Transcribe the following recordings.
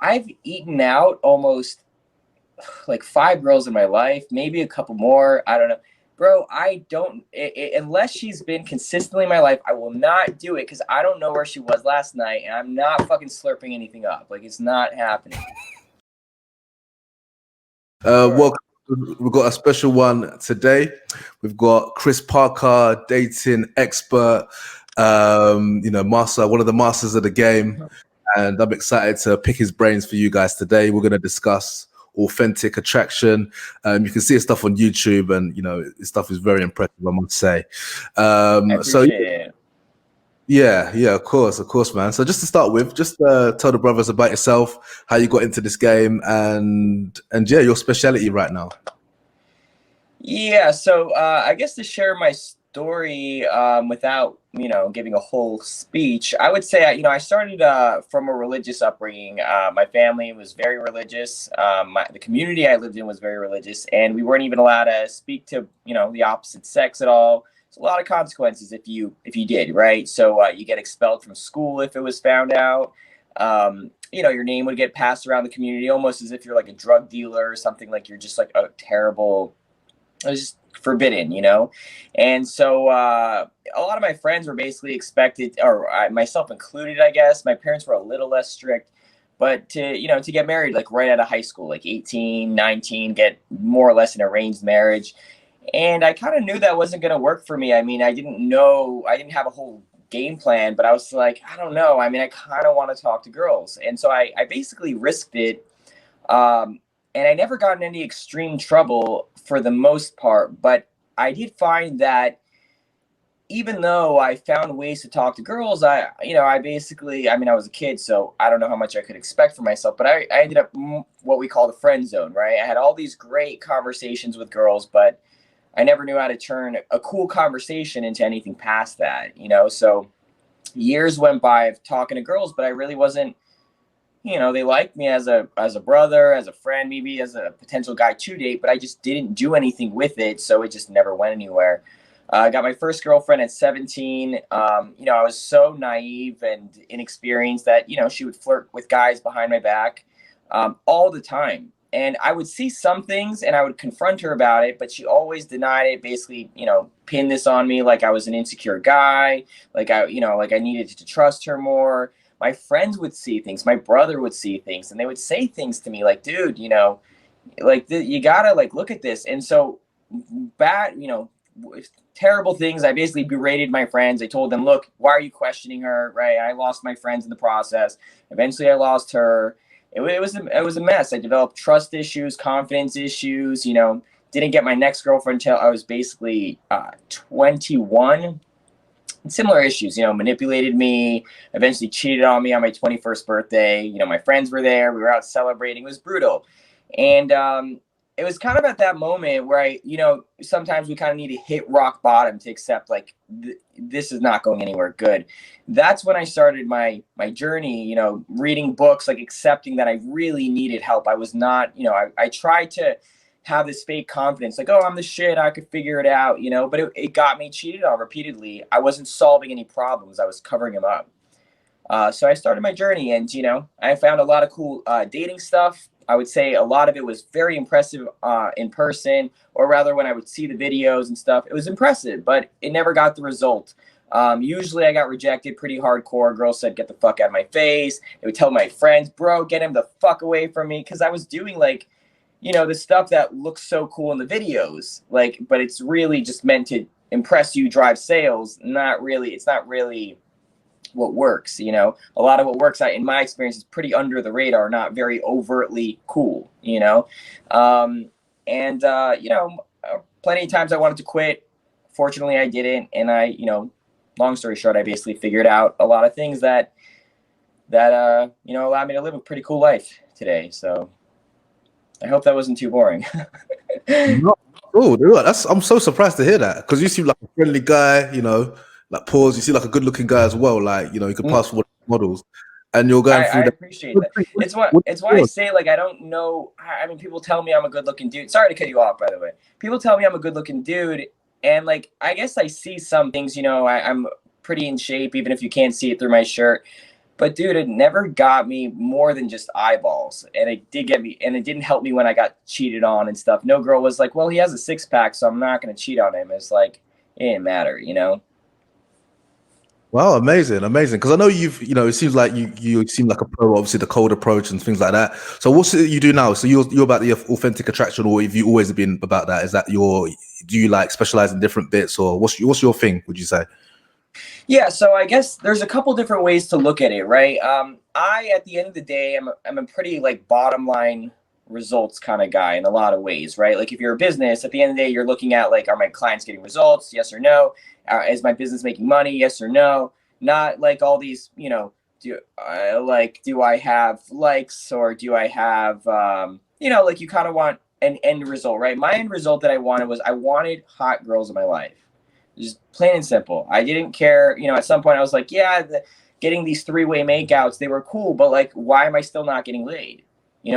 I've eaten out almost like 5 girls in my life, maybe a couple more. I don't know. Bro, I don't, unless she's been consistently in my life, I will not do it because I don't know where she was last night and I'm not fucking slurping anything up. Like, it's not happening. Welcome. We've got a special one today. We've got Chris Parker, dating expert, master, one of the masters of the game. And I'm excited to pick his brains for you guys today. We're going to discuss authentic attraction. You can see his stuff on YouTube, and his stuff is very impressive, I must say. I appreciate it. Yeah, of course, man. So just to start with, just tell the brothers about yourself, how you got into this game, and yeah, your speciality right now. Yeah, so I guess to share my story without giving a whole speech, I would say I started from a religious upbringing. My family was very religious. The community I lived in was very religious, and we weren't even allowed to speak to the opposite sex at all. It's a lot of consequences if you did, right? So you get expelled from school if it was found out. Your name would get passed around the community almost as if you're like a drug dealer or something, like you're just like a terrible. It was just forbidden, and so a lot of my friends were basically expected, or myself included, I guess. My parents were a little less strict, but to get married like right out of high school, like 18, 19, get more or less an arranged marriage. And I kind of knew that wasn't going to work for me. I mean, I didn't have a whole game plan, but I was like, I don't know. I mean, I kind of want to talk to girls. And so I basically risked it. And I never got in any extreme trouble for the most part. But I did find that even though I found ways to talk to girls, I was a kid, so I don't know how much I could expect for myself, but I ended up what we call the friend zone, right? I had all these great conversations with girls, but I never knew how to turn a cool conversation into anything past that, So years went by of talking to girls, but I really wasn't, they liked me as a brother, as a friend, maybe as a potential guy to date, but I just didn't do anything with it. So it just never went anywhere. I got my first girlfriend at 17. I was so naive and inexperienced that, she would flirt with guys behind my back all the time. And I would see some things and I would confront her about it, but she always denied it, basically, pinned this on me like I was an insecure guy, like I needed to trust her more. My friends would see things, my brother would see things, and they would say things to me like, dude, you gotta like look at this. And so bad, terrible things. I basically berated my friends. I told them, look, why are you questioning her? Right. I lost my friends in the process. Eventually I lost her. It was a mess. I developed trust issues, confidence issues, didn't get my next girlfriend until I was basically 21. Similar issues, manipulated me, eventually cheated on me on my 21st birthday. My friends were there. We were out celebrating. It was brutal. And it was kind of at that moment where I, sometimes we kind of need to hit rock bottom to accept like this is not going anywhere good. That's when I started my journey, reading books, like accepting that I really needed help. I was not, I tried to have this fake confidence, like, oh, I'm the shit, I could figure it out, but it got me cheated on repeatedly. I wasn't solving any problems. I was covering them up. So I started my journey and, I found a lot of cool dating stuff. I would say a lot of it was very impressive in person, or rather when I would see the videos and stuff, it was impressive, but it never got the result. Usually I got rejected pretty hardcore. Girls said, get the fuck out of my face. They would tell my friends, bro, get him the fuck away from me. Cause I was doing like, the stuff that looks so cool in the videos, like, but it's really just meant to impress you, drive sales. It's not really what works. A lot of what works, in my experience, is pretty under the radar, not very overtly cool, plenty of times I wanted to quit. Fortunately, I didn't. And I, long story short, I basically figured out a lot of things that allowed me to live a pretty cool life today. So I hope that wasn't too boring. No. Oh, I'm so surprised to hear that, because you seem like a friendly guy, like pause. You seem like a good-looking guy as well. Like, you could pass for models, and you're going through I that. appreciate that. It's why I say, like, I don't know. I mean, people tell me I'm a good-looking dude. Sorry to cut you off, by the way. People tell me I'm a good-looking dude, and like, I guess I see some things. I'm pretty in shape, even if you can't see it through my shirt. But dude, it never got me more than just eyeballs. And it did get me, and it didn't help me when I got cheated on and stuff. No girl was like, well, he has a six pack, so I'm not going to cheat on him. It's like, it didn't matter, you know? Wow, amazing, amazing. Because I know it seems like you seem like a pro, obviously the cold approach and things like that. So what's it you do now? So you're about the authentic attraction, or have you always been about that? Is that do you like specialize in different bits, or what's your thing, would you say? Yeah, so I guess there's a couple different ways to look at it, right? At the end of the day, I'm a pretty like bottom line results kind of guy in a lot of ways, right? Like if you're a business, at the end of the day, you're looking at like, are my clients getting results? Yes or no? Is my business making money? Yes or no? Not like all these, do I have likes, or do I have, like you kind of want an end result, right? My end result that I wanted was I wanted hot girls in my life. Just plain and simple. I didn't care. At some point I was like, yeah, getting these three-way makeouts, they were cool, but like, why am I still not getting laid?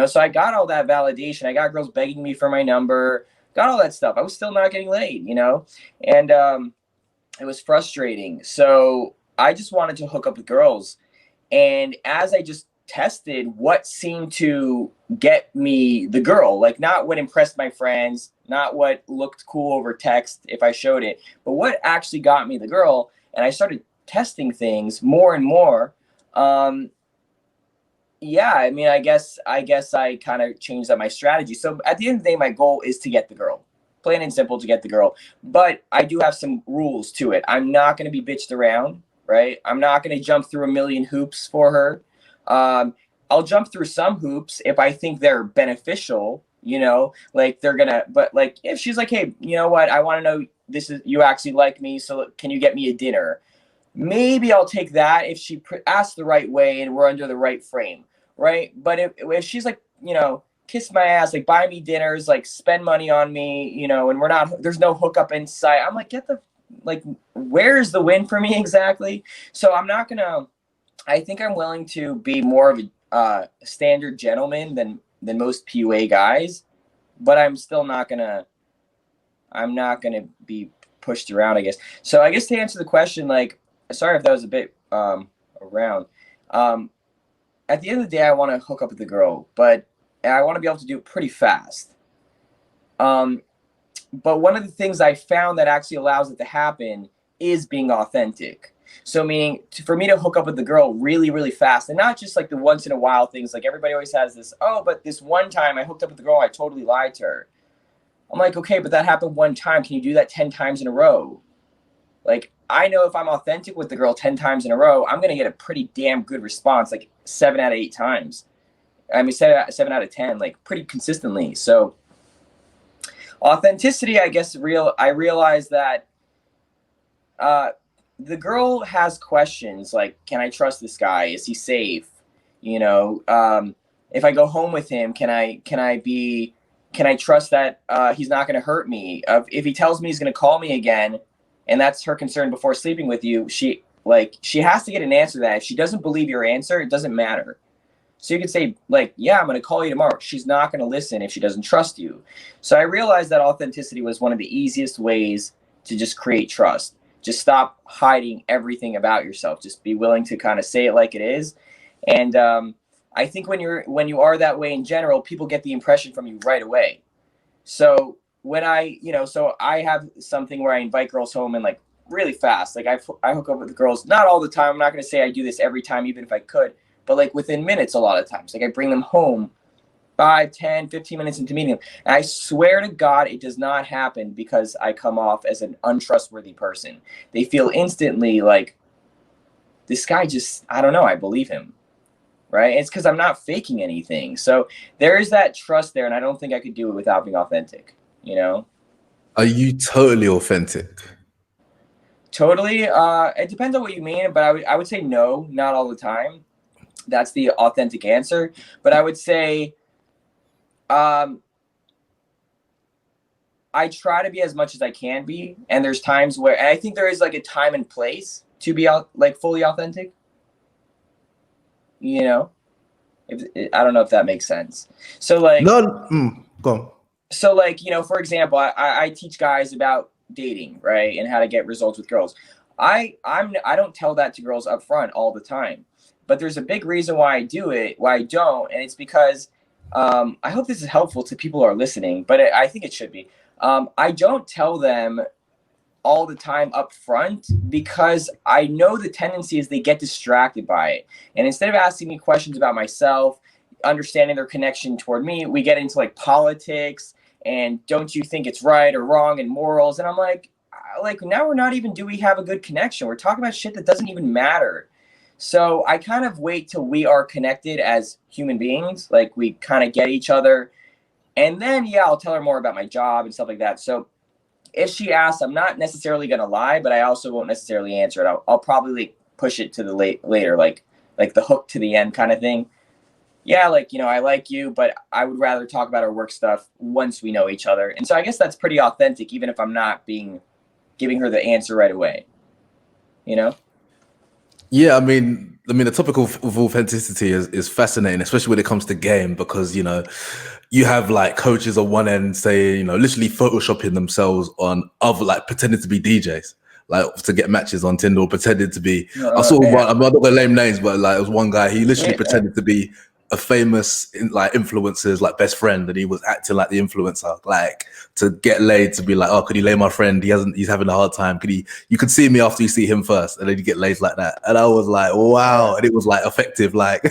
So I got all that validation. I got girls begging me for my number, got all that stuff. I was still not getting laid, and it was frustrating. So I just wanted to hook up with girls. And as I just tested what seemed to get me the girl, like not what impressed my friends, not what looked cool over text if I showed it, but what actually got me the girl. And I started testing things more and more. Yeah, I mean, I guess I kind of changed up my strategy. So at the end of the day, my goal is to get the girl. Plain and simple, to get the girl. But I do have some rules to it. I'm not going to be bitched around, right? I'm not going to jump through a million hoops for her. I'll jump through some hoops if I think they're beneficial, like they're gonna, but like if she's like, hey, you know what? I want to know this is, you actually like me. So can you get me a dinner? Maybe I'll take that if she asks the right way and we're under the right frame, right? But if she's like, kiss my ass, like buy me dinners, like spend money on me, and there's no hookup in sight. I'm like, where's the win for me exactly? So I think I'm willing to be more of a standard gentleman than most PUA guys, but I'm not gonna be pushed around, I guess. So I guess to answer the question, like, sorry if that was a bit around. Um, at the end of the day, I want to hook up with the girl, but I want to be able to do it pretty fast. But one of the things I found that actually allows it to happen is being authentic. So meaning for me to hook up with the girl really, really fast, and not just like the once in a while things. Like everybody always has this, oh, but this one time I hooked up with the girl, I totally lied to her. I'm like, okay, but that happened one time. Can you do that 10 times in a row? Like, I know if I'm authentic with the girl 10 times in a row, I'm going to get a pretty damn good response, like 7 out of 8 times. I mean, 7 out of 10, like pretty consistently. So authenticity, I guess, I realized that the girl has questions like, can I trust this guy? Is he safe? If I go home with him, can I trust that he's not going to hurt me? If he tells me he's going to call me again, and that's her concern before sleeping with you, she has to get an answer to that. If she doesn't believe your answer, it doesn't matter. So you could say, like, yeah, I'm going to call you tomorrow. She's not going to listen if she doesn't trust you. So I realized that authenticity was one of the easiest ways to just create trust. Just stop hiding everything about yourself. Just be willing to kind of say it like it is. And I think when you are that way in general, people get the impression from you right away. So when I have something where I invite girls home and like really fast, like I hook up with the girls, not all the time. I'm not going to say I do this every time, even if I could, but like within minutes, a lot of times, like I bring them home 5, 10, 15 minutes into meeting them. And I swear to God, it does not happen because I come off as an untrustworthy person. They feel instantly like this guy just, I don't know, I believe him. Right? It's because I'm not faking anything. So there is that trust there, and I don't think I could do it without being authentic. Are you totally authentic? Totally. It depends on what you mean, but I would say no, not all the time. That's the authentic answer. But I would say I try to be as much as I can be, and there's times where, and I think there is like a time and place to be like fully authentic. I don't know if that makes sense. So like, No, go on. So like, for example, I teach guys about dating, right, and how to get results with girls. I don't tell that to girls up front all the time. but there's a big reason why I do it, why I don't, and it's because I hope this is helpful to people who are listening, but I think it should be. I don't tell them all the time up front because I know the tendency is they get distracted by it. And instead of asking me questions about myself, understanding their connection toward me, we get into like politics and don't you think it's right or wrong and morals. And I'm like now we're not even, do we have a good connection? We're talking about shit that doesn't even matter. So I kind of wait till we are connected as human beings, like we kind of get each other. And then, yeah, I'll tell her more about my job and stuff like that. So if she asks, I'm not necessarily going to lie, but I also won't necessarily answer it. I'll probably push it to the later, like the hook to the end kind of thing. Yeah, like, I like you, but I would rather talk about our work stuff once we know each other. And so I guess that's pretty authentic, even if I'm not giving her the answer right away, Yeah, I mean, the topic of authenticity is fascinating, especially when it comes to game, because you have like coaches on one end saying, literally photoshopping themselves on other, like pretending to be DJs, like to get matches on Tinder, or pretended to be. I saw one. I'm not gonna name names, but like it was one guy. He literally pretended to be a famous influencer's like best friend, and he was acting like the influencer, like to get laid, to be like, oh, could he lay my friend? He's having a hard time. You could see me after you see him first, and then you get laid like that. And I was like, wow. And it was like effective, like,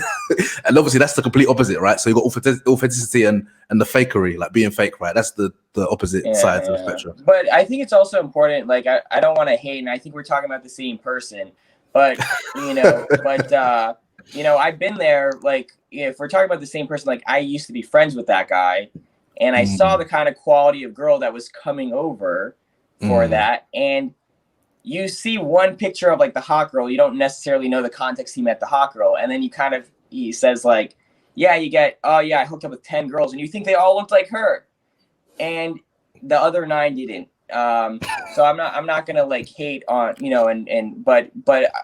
and obviously that's the complete opposite, right? So you got authenticity and the fakery, like being fake, right? That's the opposite sides of the spectrum. But I think it's also important, like, I don't want to hate, and I think we're talking about the same person, but I've been there, like, if we're talking about the same person, like I used to be friends with that guy, and I saw the kind of quality of girl that was coming over for that. And you see one picture of like the hot girl, you don't necessarily know the context he met the hot girl. And then he says like, yeah, I hooked up with 10 girls, and you think they all looked like her. And the other 9 didn't. So I'm not gonna like hate on, but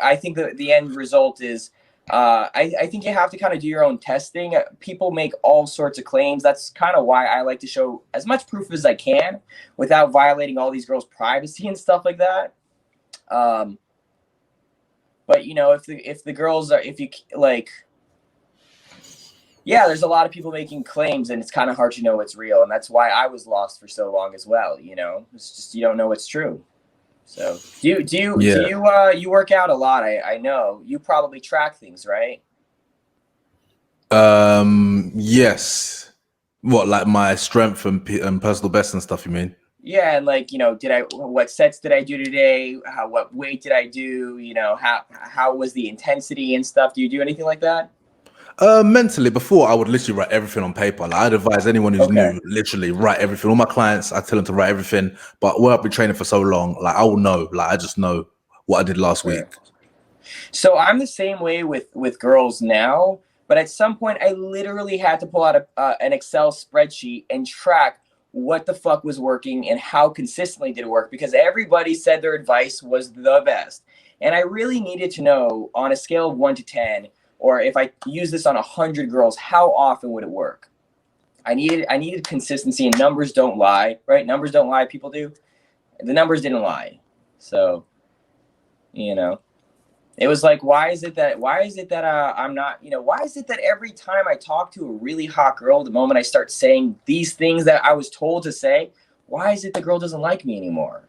I think the end result is, I think you have to kind of do your own testing. People make all sorts of claims. That's kind of why I like to show as much proof as I can without violating all these girls' privacy and stuff like that. But if the girls are, if you like, yeah, there's a lot of people making claims, and it's kind of hard to know what's real. And that's why I was lost for so long as well. It's just, you don't know what's true. So do you work out a lot? I know you probably track things, right? Yes. What, like my strength and personal best and stuff, you mean? Yeah, and like, what sets did I do today? What weight did I do? How was the intensity and stuff? Do you do anything like that? Mentally, before I would literally write everything on paper. Like, I'd advise anyone who's new, literally write everything. All my clients, I tell them to write everything. But where I've been training for so long, like I will know. Like I just know what I did last week. So I'm the same way with girls now. But at some point, I literally had to pull out an Excel spreadsheet and track what the fuck was working and how consistently did it work, because everybody said their advice was the best. And I really needed to know, on a scale of 1 to 10, or if I use this on 100 girls, how often would it work? I needed consistency, and numbers don't lie, right? Numbers don't lie, people do. The numbers didn't lie. So, it was like, why is it that I'm not, why is it that every time I talk to a really hot girl, the moment I start saying these things that I was told to say, why is it the girl doesn't like me anymore?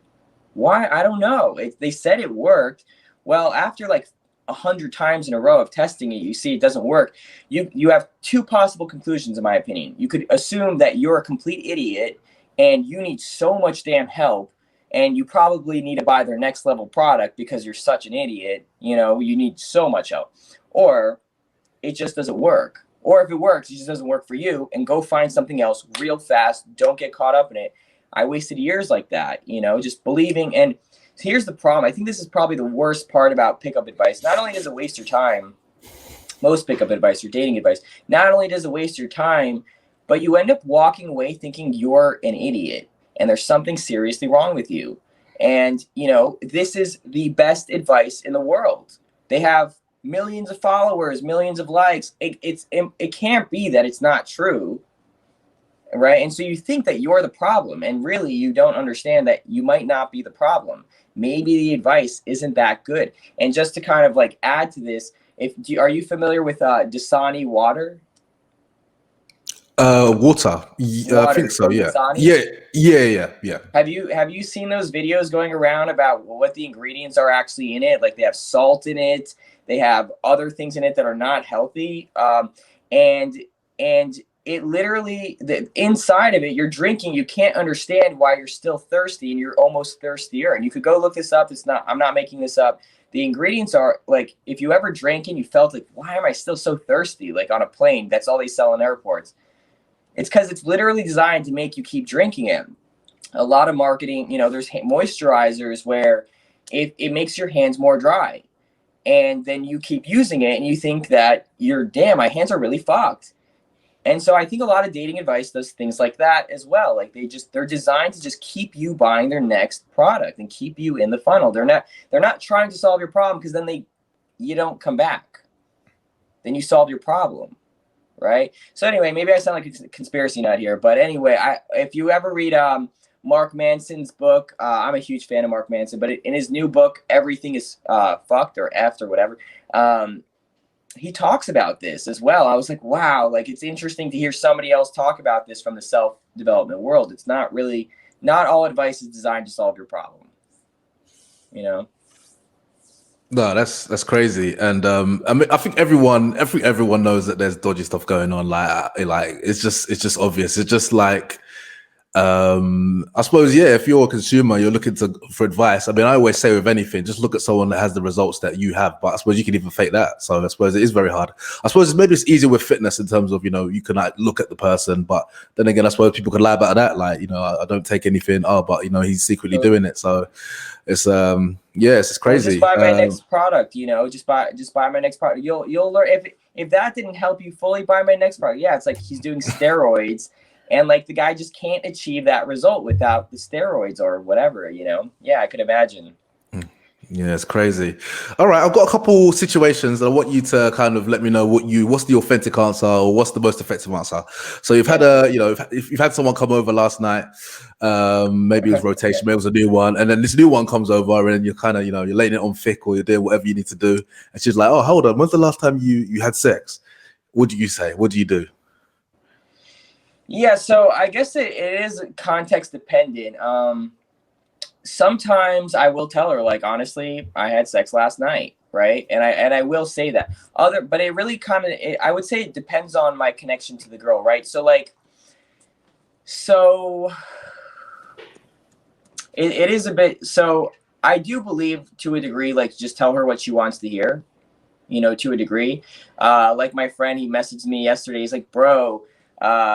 Why? I don't know. They said it worked. Well, after like 100 times in a row of testing it, you see it doesn't work. You have two possible conclusions, in my opinion. You could assume that you're a complete idiot and you need so much damn help, and you probably need to buy their next level product because you're such an idiot. You need so much help. Or it just doesn't work. Or if it works, it just doesn't work for you, and go find something else real fast. Don't get caught up in it. I wasted years like that, just believing. And here's the problem. I think this is probably the worst part about pickup advice. Not only does it waste your time, most pickup advice or dating advice, not only does it waste your time, but you end up walking away thinking you're an idiot and there's something seriously wrong with you. And, this is the best advice in the world. They have millions of followers, millions of likes. It can't be that it's not true. Right. And so you think that you're the problem, and really you don't understand that you might not be the problem. Maybe the advice isn't that good. And just to kind of like add to this, Are you familiar with Dasani water? Water. I think Water so. from Yeah. Dasani. Yeah. Have you seen those videos going around about what the ingredients are actually in it? Like they have salt in it, they have other things in it that are not healthy, and and it literally the inside of it, you're drinking. You can't understand why you're still thirsty, and you're almost thirstier. And you could go look this up. It's not. I'm not making this up. The ingredients are like if you ever drank and you felt like, why am I still so thirsty? Like on a plane, that's all they sell in airports. It's because it's literally designed to make you keep drinking it. A lot of marketing, there's moisturizers where it makes your hands more dry. And then you keep using it and you think that damn, my hands are really fucked. And so I think a lot of dating advice does things like that as well. Like they're designed to just keep you buying their next product and keep you in the funnel. They're not trying to solve your problem because then you don't come back. Then you solve your problem. Right. So anyway, maybe I sound like a conspiracy nut here, but anyway, if you ever read Mark Manson's book, I'm a huge fan of Mark Manson, but in his new book, Everything is Fucked or Effed or whatever, he talks about this as well. I was like, wow, like it's interesting to hear somebody else talk about this from the self-development world. It's not all advice is designed to solve your problem, you know? No, that's crazy, and I mean, I think everyone knows that there's dodgy stuff going on. Like it's just obvious. It's just like, I suppose, yeah. If you're a consumer, you're looking for advice. I mean, I always say with anything, just look at someone that has the results that you have. But I suppose you can even fake that. So I suppose it is very hard. I suppose maybe it's easier with fitness in terms of you can like look at the person, but then again, I suppose people can lie about that. Like I don't take anything. Oh, but he's secretly doing it. So it's it's crazy. Just buy my next product, just buy my next product. You'll learn if that didn't help you fully, buy my next product. Yeah, it's like he's doing steroids and like the guy just can't achieve that result without the steroids or whatever, Yeah, I could imagine. Yeah, it's crazy. All right, I've got a couple situations that I want you to kind of let me know what's the authentic answer or what's the most effective answer. So you've had if you've had someone come over last night, maybe it was rotation, maybe it was a new one, and then this new one comes over and you're kind of you're laying it on thick or you're doing whatever you need to do, and she's like, oh, hold on, when's the last time you had sex? What do you say? What do you do? Yeah, so I guess it is context dependent. Sometimes I will tell her, like, honestly, I had sex last night, right? And I will say that. But it really I would say it depends on my connection to the girl, right? So it is a bit. So I do believe to a degree, like, just tell her what she wants to hear, to a degree. Like my friend, he messaged me yesterday. He's like, bro,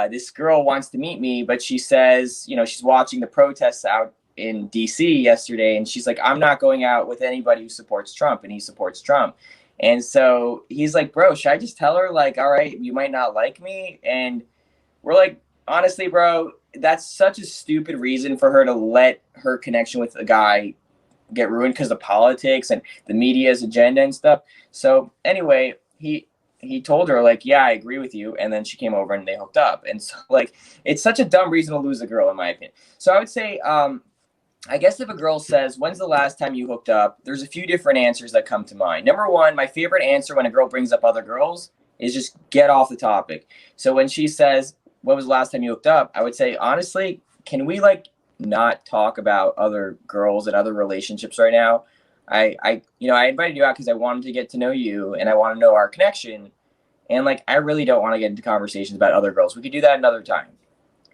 this girl wants to meet me, but she says, she's watching the protests out in DC yesterday, and she's like, I'm not going out with anybody who supports Trump, and he supports Trump. And so he's like, bro, should I just tell her, like, all right, you might not like me? And we're like, honestly, bro, that's such a stupid reason for her to let her connection with a guy get ruined because of politics and the media's agenda and stuff. So anyway, he told her, like, yeah, I agree with you. And then she came over and they hooked up. And so, like, it's such a dumb reason to lose a girl, in my opinion. So I would say, I guess if a girl says, when's the last time you hooked up? There's a few different answers that come to mind. Number one, my favorite answer when a girl brings up other girls is just get off the topic. So when she says, when was the last time you hooked up? I would say, honestly, can we like not talk about other girls and other relationships right now? I invited you out because I wanted to get to know you and I want to know our connection. And like, I really don't want to get into conversations about other girls. We could do that another time.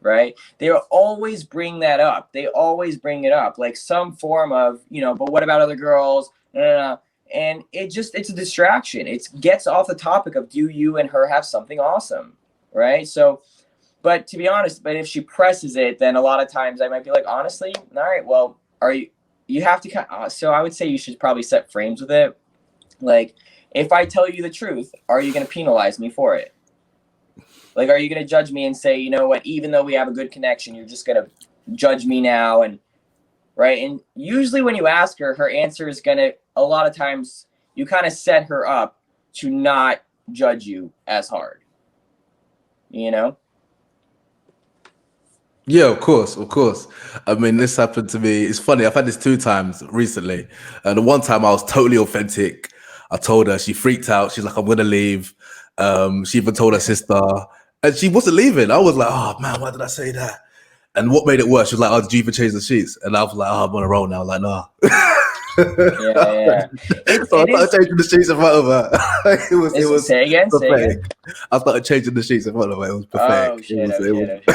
Right? They will always bring that up. They always bring it up, like some form of, but what about other girls? No. And it's a distraction. It gets off the topic of, do you and her have something awesome? Right? So, but to be honest, but if she presses it, then a lot of times I might be like, honestly, all right, well, you have to, so I would say you should probably set frames with it. Like, if I tell you the truth, are you going to penalize me for it? Like, are you going to judge me and say, you know what, even though we have a good connection, you're just going to judge me now? And right. And usually when you ask her, her answer is going to, a lot of times you kind of set her up to not judge you as hard, Yeah, of course. I mean, this happened to me. It's funny. I've had this 2 times recently. And the one time I was totally authentic. I told her, she freaked out. She's like, I'm gonna leave. She even told her sister, and she wasn't leaving. I was like, oh man, why did I say that? And what made it worse? She was like, oh, did you even change the sheets? And I was like, oh, I'm on a roll now. Like, nah. Yeah. So I started changing the sheets in front of her. it was Say again. I started changing the sheets in front of her. It was pathetic. Oh shit!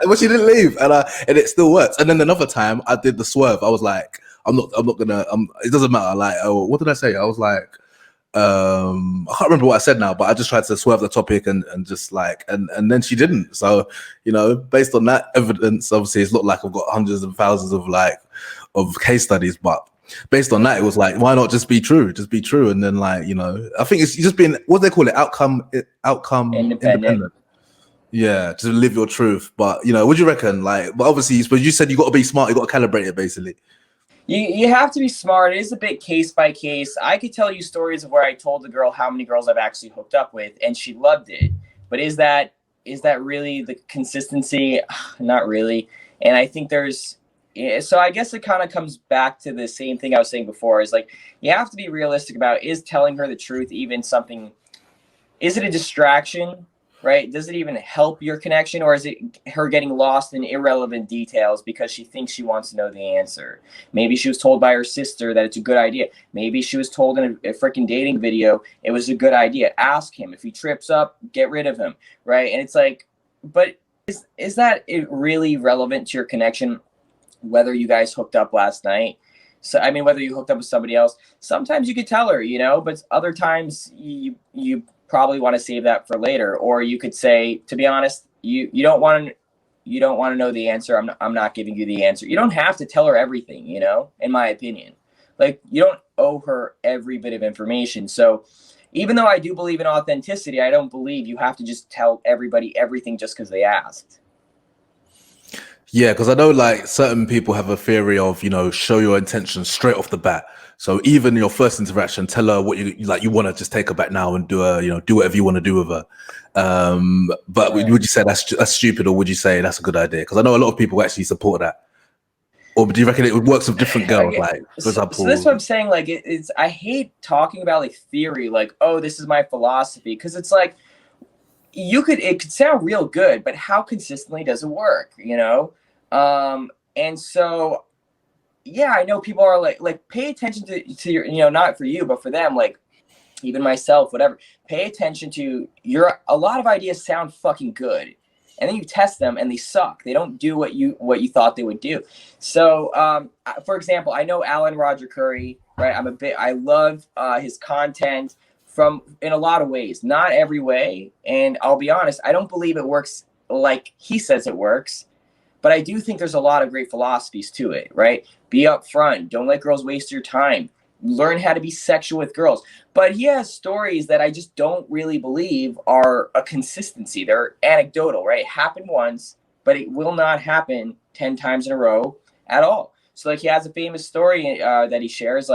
But she didn't leave, and it still works. And then another time, I did the swerve. I was like, I'm not gonna. It doesn't matter. Like, oh, what did I say? I was like, I can't remember what I said now, but I just tried to swerve the topic and just like, and then she didn't. So, based on that evidence, obviously, it's not like I've got hundreds and thousands of case studies, but based on that, it was like, why not just be true? Just be true. And then I think it's just being, what do they call it? Outcome independent. Yeah, to live your truth. But what do you reckon? But obviously, you said you got to be smart. You got to calibrate it, basically. You have to be smart. It is a bit case by case. I could tell you stories of where I told the girl how many girls I've actually hooked up with, and she loved it. But is that really the consistency? Not really. And I think so I guess it kind of comes back to the same thing I was saying before, is like, you have to be realistic about, is telling her the truth even something, is it a distraction, right? Does it even help your connection, or is it her getting lost in irrelevant details because she thinks she wants to know the answer? Maybe she was told by her sister that it's a good idea. Maybe she was told in a freaking dating video it was a good idea. Ask him. If he trips up, get rid of him, right? And it's like, but is that really relevant to your connection, whether you guys hooked up last night? So, I mean, whether you hooked up with somebody else, sometimes you could tell her, but other times you probably want to save that for later. Or you could say, to be honest, you don't want to know the answer. I'm not giving you the answer. You don't have to tell her everything, in my opinion. Like, you don't owe her every bit of information. So even though I do believe in authenticity, I don't believe you have to just tell everybody everything just because they asked. Yeah, because I know certain people have a theory of, show your intentions straight off the bat. So even your first interaction, tell her what you want to just take her back now and do whatever you want to do with her. But would you say that's stupid, or would you say that's a good idea? Because I know a lot of people actually support that. Or do you reckon it works with different girls? For example, so that's what I'm saying. It's I hate talking about theory, oh, this is my philosophy, because it's like, it could sound real good, but how consistently does it work? And so, yeah, I know people are like pay attention to your, not for you, but for them, even myself, whatever, pay attention to a lot of ideas sound fucking good, and then you test them and they suck. They don't do what you thought they would do. So, for example, I know Alan Roger Curry, right? I love his content in a lot of ways, not every way. And I'll be honest, I don't believe it works like he says it works. But I do think there's a lot of great philosophies to it, right? Be upfront. Don't let girls waste your time. Learn how to be sexual with girls. But he has stories that I just don't really believe are a consistency. They're anecdotal, right? It happened once, but it will not happen 10 times in a row at all. So he has a famous story that he shares,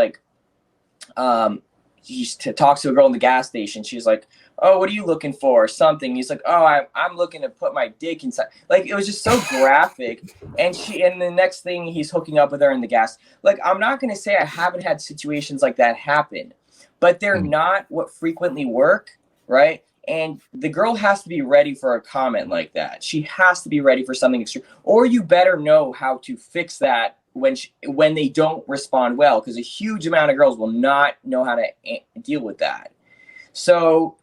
he talks to a girl in the gas station. She's like, oh, what are you looking for? Something. He's like, oh, I'm looking to put my dick inside. It was just so graphic. And the next thing, he's hooking up with her in the gas. I'm not going to say I haven't had situations like that happen, but they're not what frequently work, right? And the girl has to be ready for a comment like that. She has to be ready for something extreme, or you better know how to fix that when they don't respond well, because a huge amount of girls will not know how to deal with that. So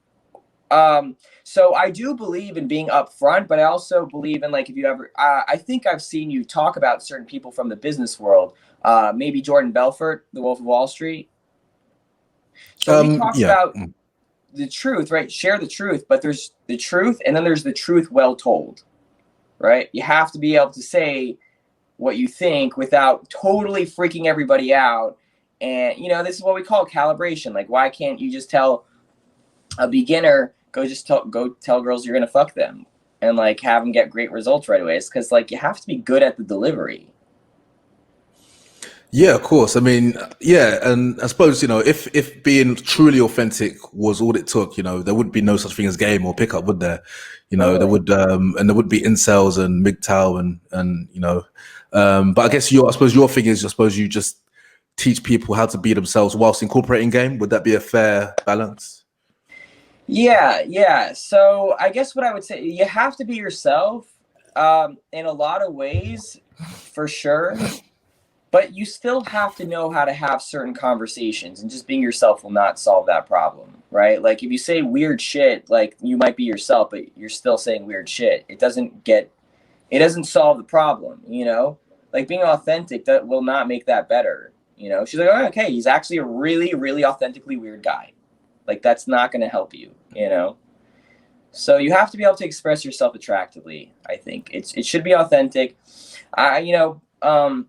I do believe in being upfront, but I also believe in if you ever, I think I've seen you talk about certain people from the business world, maybe Jordan Belfort, the Wolf of Wall Street. So he talks about the truth, right? Share the truth, but there's the truth, and then there's the truth well told, right? You have to be able to say what you think without totally freaking everybody out. And, this is what we call calibration. Why can't you just tell a beginner, go tell girls you're going to fuck them and have them get great results right away? It's because you have to be good at the delivery. Yeah, of course. I mean, yeah. And I suppose, if being truly authentic was all it took, there would be no such thing as game or pickup, would there? There would, and there would be incels and MGTOW and but I guess I suppose your thing is, you just teach people how to be themselves whilst incorporating game? Would that be a fair balance? Yeah. So I guess what I would say, you have to be yourself in a lot of ways, for sure. But you still have to know how to have certain conversations, and just being yourself will not solve that problem, right? Like if you say weird shit, like you might be yourself, but you're still saying weird shit. It doesn't solve the problem, you know? Like being authentic, that will not make that better, you know? She's like, oh, okay, he's actually a really, really authentically weird guy. Like that's not going to help you, you know? So you have to be able to express yourself attractively. I think it should be authentic. You know,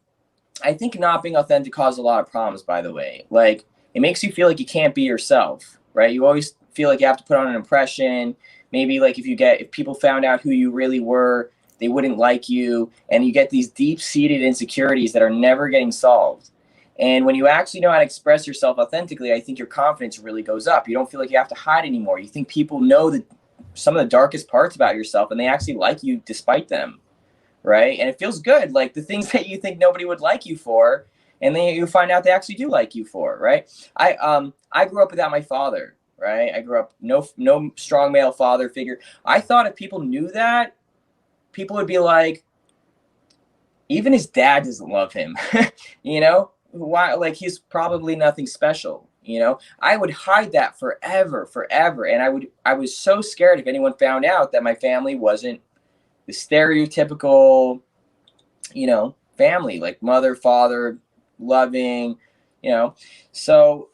I think not being authentic causes a lot of problems, by the way. Like, it makes you feel like you can't be yourself, right? You always feel like you have to put on an impression. Maybe like if people found out who you really were, they wouldn't like you. And you get these deep-seated insecurities that are never getting solved. And when you actually know how to express yourself authentically, I think your confidence really goes up. You don't feel like you have to hide anymore. You think people know that some of the darkest parts about yourself, and they actually like you despite them. Right? And it feels good. Like the things that you think nobody would like you for, and then you find out they actually do like you for, right? I grew up without my father, right? I grew up no strong male father figure. I thought if people knew that, people would be like, even his dad doesn't love him. You know? Why? Like he's probably nothing special. You know, I would hide that forever. And I was so scared if anyone found out that my family wasn't the stereotypical, you know, family, like mother, father, loving, you know. So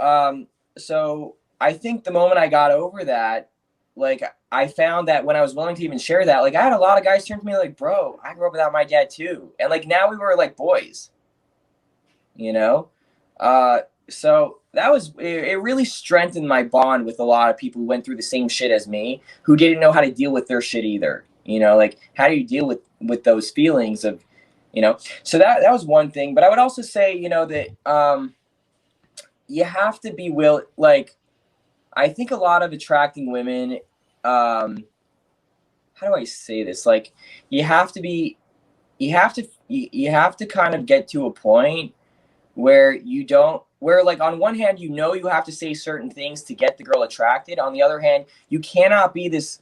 I think the moment I got over that, like I found that when I was willing to even share that, like I had a lot of guys turn to me like, bro, I grew up without my dad too. And like now we were like boys, you know? So that was, it really strengthened my bond with a lot of people who went through the same shit as me, who didn't know how to deal with their shit either. You know, like how do you deal with those feelings of, you know? So that was one thing. But I would also say, you know, that you have to be like I think a lot of attracting women, how do I say this? Like you have to kind of get to a point where where like on one hand, you know, you have to say certain things to get the girl attracted. On the other hand, you cannot be this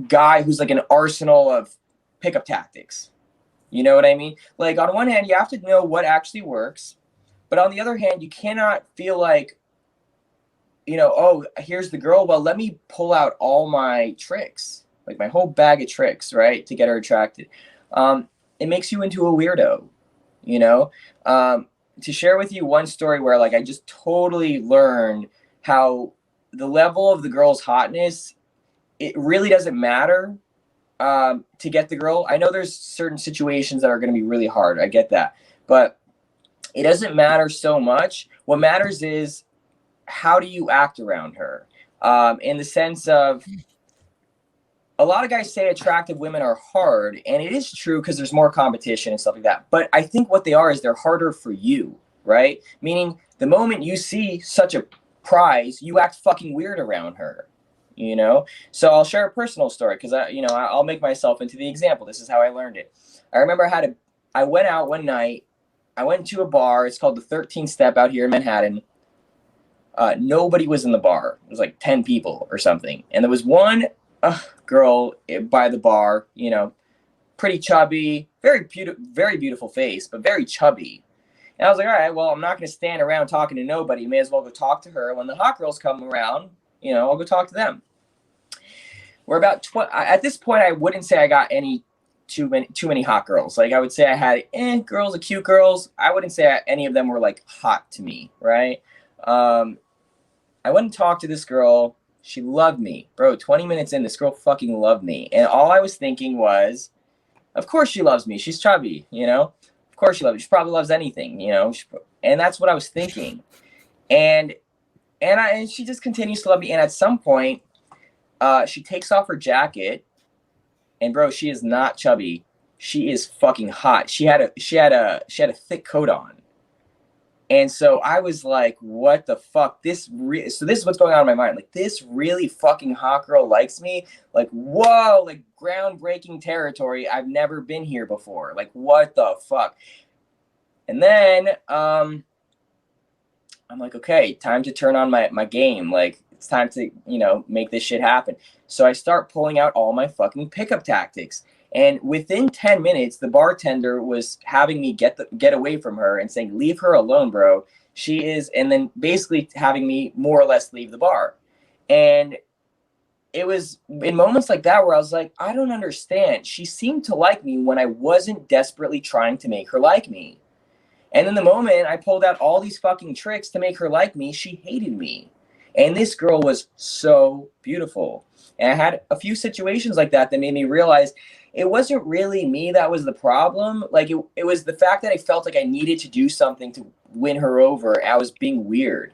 guy who's like an arsenal of pickup tactics. You know what I mean? Like on one hand, you have to know what actually works, but on the other hand, you cannot feel like, you know, oh, here's the girl. Well, let me pull out all my tricks, like my whole bag of tricks, right, to get her attracted. It makes you into a weirdo, you know. To share with you one story where like I just totally learned how the level of the girl's hotness, it really doesn't matter to get the girl. I know there's certain situations that are going to be really hard. I get that. But it doesn't matter so much. What matters is how do you act around her? In the sense of a lot of guys say attractive women are hard, and it is true because there's more competition and stuff like that. But I think what they are is they're harder for you, right? Meaning the moment you see such a prize, you act fucking weird around her. You know, so I'll share a personal story because I'll make myself into the example. This is how I learned it. I remember I went out one night. I went to a bar. It's called the 13th Step out here in Manhattan. Nobody was in the bar. It was like 10 people or something, and there was one girl by the bar. You know, pretty chubby, very beautiful face, but very chubby. And I was like, all right, well, I'm not going to stand around talking to nobody. May as well go talk to her. When the hot girls come around, you know, I'll go talk to them. We're about at this point, I wouldn't say I got too many hot girls. Like I would say I had girls, cute girls. I wouldn't say any of them were like hot to me, right? I went and talked to this girl. She loved me, bro. 20 minutes in, this girl fucking loved me, and all I was thinking was, of course she loves me. She's chubby, you know. Of course she loves me. She probably loves anything, you know. And that's what I was thinking, and she just continues to love me. And at some point, she takes off her jacket, and bro, she is not chubby. She is fucking hot. She had a thick coat on, and so I was like, "What the fuck?" So this is what's going on in my mind. Like, this really fucking hot girl likes me. Like, whoa, like groundbreaking territory. I've never been here before. Like, what the fuck? And then I'm like, okay, time to turn on my game. Like, it's time to, make this shit happen. So I start pulling out all my fucking pickup tactics. And within 10 minutes, the bartender was having me get away from her and saying, leave her alone, bro. She is, and then basically having me more or less leave the bar. And it was in moments like that where I was like, I don't understand. She seemed to like me when I wasn't desperately trying to make her like me. And then the moment I pulled out all these fucking tricks to make her like me, she hated me. And this girl was so beautiful. And I had a few situations like that made me realize it wasn't really me that was the problem. Like, it was the fact that I felt like I needed to do something to win her over. I was being weird.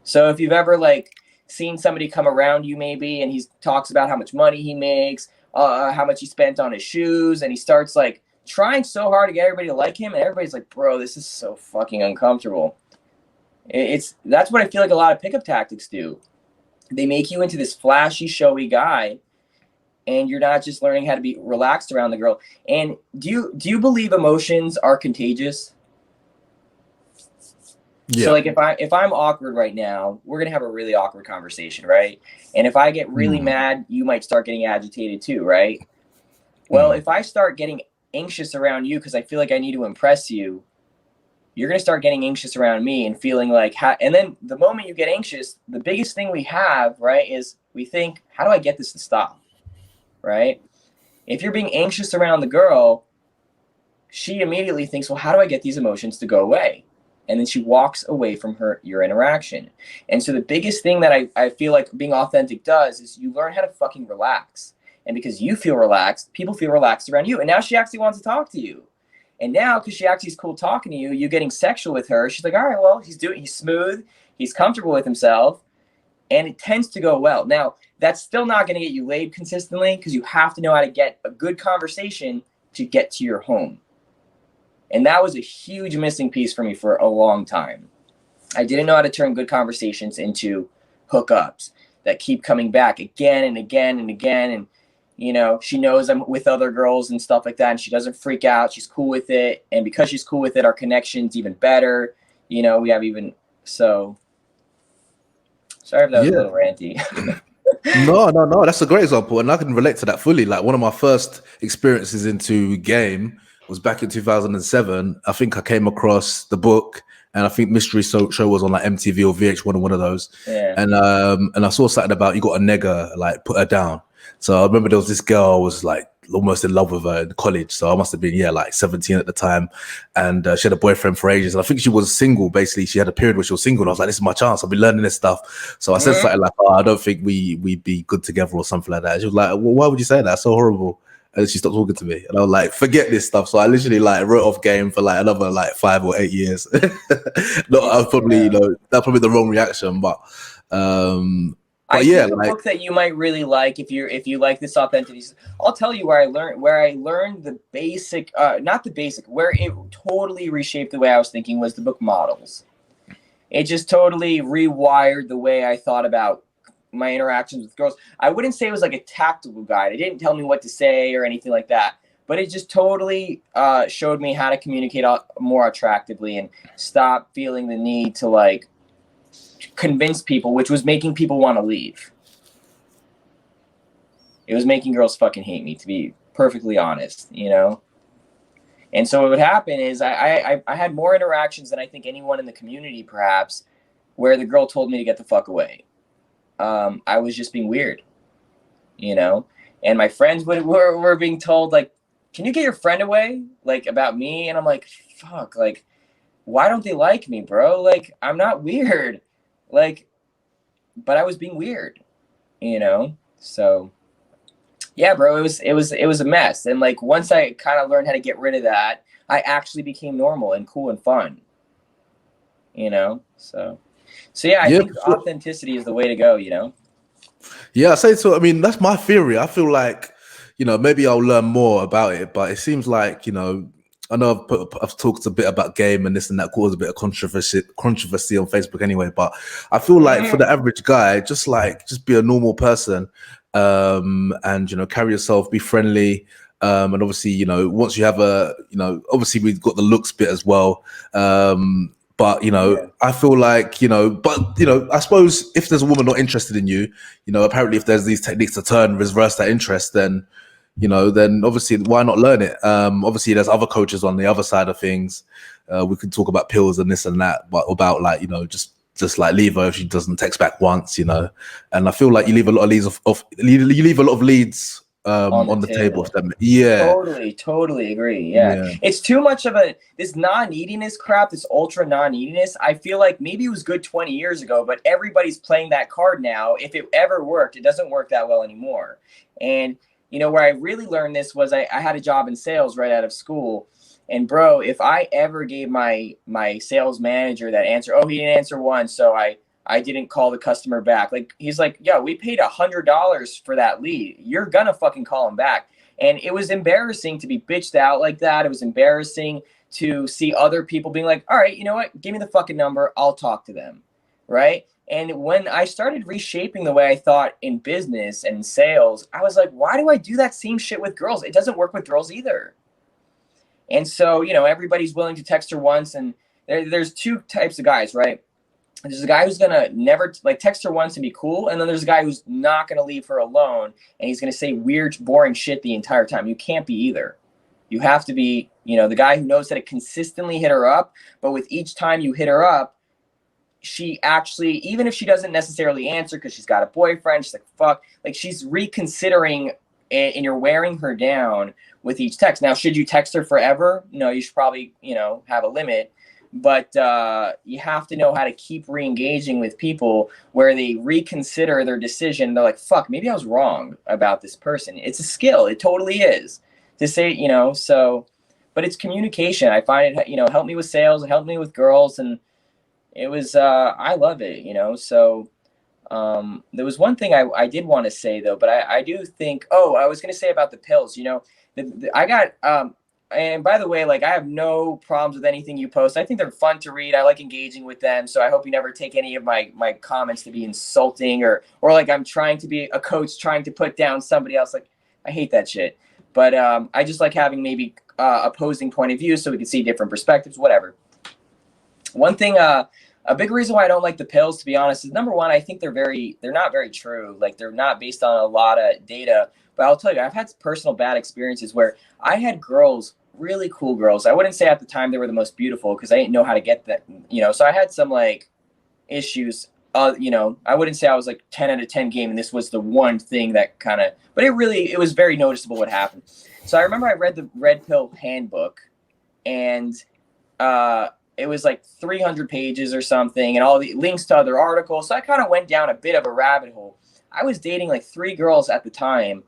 So if you've ever like seen somebody come around you maybe and he talks about how much money he makes, how much he spent on his shoes, and he starts like trying so hard to get everybody to like him, and everybody's like, bro, this is so fucking uncomfortable. That's what I feel like a lot of pickup tactics do. They make you into this flashy, showy guy, and you're not just learning how to be relaxed around the girl. And do you believe emotions are contagious? Yeah. So like if I'm awkward right now, we're gonna have a really awkward conversation, right? And if I get really mad, you might start getting agitated too, right? Well, if I start getting anxious around you because I feel like I need to impress you, you're going to start getting anxious around me and feeling like, and then the moment you get anxious, the biggest thing we have, right, is we think, how do I get this to stop, right? If you're being anxious around the girl, she immediately thinks, well, how do I get these emotions to go away? And then she walks away from your interaction. And so the biggest thing that I feel like being authentic does is you learn how to fucking relax. And because you feel relaxed, people feel relaxed around you. And now she actually wants to talk to you. And now, because she actually is cool talking to you, you getting sexual with her. She's like, all right, well, he's smooth. He's comfortable with himself. And it tends to go well. Now, that's still not going to get you laid consistently because you have to know how to get a good conversation to get to your home. And that was a huge missing piece for me for a long time. I didn't know how to turn good conversations into hookups that keep coming back again and again and again. And she knows I'm with other girls and stuff like that, and she doesn't freak out. She's cool with it, and because she's cool with it, our connection's even better. We have even so. Sorry if that was a little ranty. No, that's a great example, and I can relate to that fully. Like, one of my first experiences into game was back in 2007. I think I came across the book, and I think Mystery Show was on like MTV or VH1 or one of those. Yeah. And I saw something about you got a nigger, like put her down. So I remember there was this girl I was like almost in love with her in college. So I must have been, like 17 at the time. And she had a boyfriend for ages. And I think she was single. Basically, she had a period where she was single. And I was like, this is my chance. I'll be learning this stuff. So I said something like, I don't think we'd be good together or something like that. She was like, well, why would you say that? That's so horrible. And she stopped talking to me. And I was like, forget this stuff. So I literally like wrote off game for like another like 5 or 8 years. I was probably, that's probably the wrong reaction. But I think a book that you might really like if you like this authenticity. I'll tell you where I learned the basic, not the basic, where it totally reshaped the way I was thinking was the book Models. It just totally rewired the way I thought about my interactions with girls. I wouldn't say it was like a tactical guide. It didn't tell me what to say or anything like that, but it just totally showed me how to communicate more attractively and stop feeling the need to like convince people, which was making people want to leave. It was making girls fucking hate me, to be perfectly honest, And so what would happen is I had more interactions than I think anyone in the community, perhaps, where the girl told me to get the fuck away. I was just being weird, And my friends were being told, like, can you get your friend away? Like, about me? And I'm like, fuck, like, why don't they like me, bro? Like, I'm not weird. Like, but I was being weird, So yeah, bro, it was a mess. And like once I kind of learned how to get rid of that, I actually became normal and cool and fun. So yeah, I think authenticity is the way to go, Yeah, I say so. I mean, that's my theory. I feel like, maybe I'll learn more about it, but it seems like, I know I've talked a bit about game and this and that caused a bit of controversy on Facebook anyway, but I feel like for the average guy, just be a normal person, and carry yourself, be friendly, and obviously once you have obviously we've got the looks bit as well, But, you know, Yeah. I feel like, you know, but, you know, I suppose if there's a woman not interested in you, you know, apparently if there's these techniques to reverse that interest, then, you know, then obviously why not learn it? Obviously there's other coaches on the other side of things. We could talk about pills and this and that, but about like, you know, just like leave her if she doesn't text back once, you know. And I feel like you leave a lot of leads you leave a lot of leads On the on the table. table. If that, yeah, Totally agree. Yeah. yeah, It's too much of this non-neediness crap, this ultra non-neediness. I feel like maybe it was good 20 years ago, but everybody's playing that card now. If it ever worked, it doesn't work that well anymore. And, you know, where I really learned this was I had a job in sales right out of school. And bro, if I ever gave my sales manager that answer, oh, he didn't answer once, so I didn't call the customer back. Like, he's like, yo, we paid $100 for that lead. You're gonna fucking call him back. And it was embarrassing to be bitched out like that. It was embarrassing to see other people being like, all right, you know what? Give me the fucking number. I'll talk to them. Right. And when I started reshaping the way I thought in business and in sales, I was like, why do I do that same shit with girls? It doesn't work with girls either. And so, you know, everybody's willing to text her once. And there's two types of guys, right? There's a guy who's gonna never like text her once and be cool, and then there's a guy who's not gonna leave her alone, and he's gonna say weird, boring shit the entire time. You can't be either. You have to be, you know, the guy who knows how to consistently hit her up, but with each time you hit her up, she actually, even if she doesn't necessarily answer because she's got a boyfriend, she's like, fuck, like she's reconsidering, and you're wearing her down with each text. Now, should you text her forever? No, you should probably, you know, have a limit. But you have to know how to keep re-engaging with people where they reconsider their decision. They're like, fuck, maybe I was wrong about this person. It's a skill. It totally is to say, you know, so, but it's communication. I find it, you know, helped me with sales, it helped me with girls. And it was, I love it, you know, so there was one thing I did want to say though, but I do think, oh, I was going to say about the pills, you know, I got, and by the way, like I have no problems with anything you post. I think they're fun to read. I like engaging with them. So I hope you never take any of my comments to be insulting or like I'm trying to be a coach trying to put down somebody else. Like I hate that shit. But I just like having maybe opposing point of view so we can see different perspectives, whatever. One thing, a big reason why I don't like the pills, to be honest, is number one, I think they're not very true. Like they're not based on a lot of data. But I'll tell you, I've had personal bad experiences where I had girls, really cool girls. I wouldn't say at the time they were the most beautiful because I didn't know how to get that, you know. So I had some like issues. You know, I wouldn't say I was like 10 out of 10 game, and this was the one thing that kind of, but it was very noticeable what happened. So I remember I read the Red Pill Handbook, and it was like 300 pages or something, and all the links to other articles. So I kind of went down a bit of a rabbit hole. I was dating like 3 girls at the time.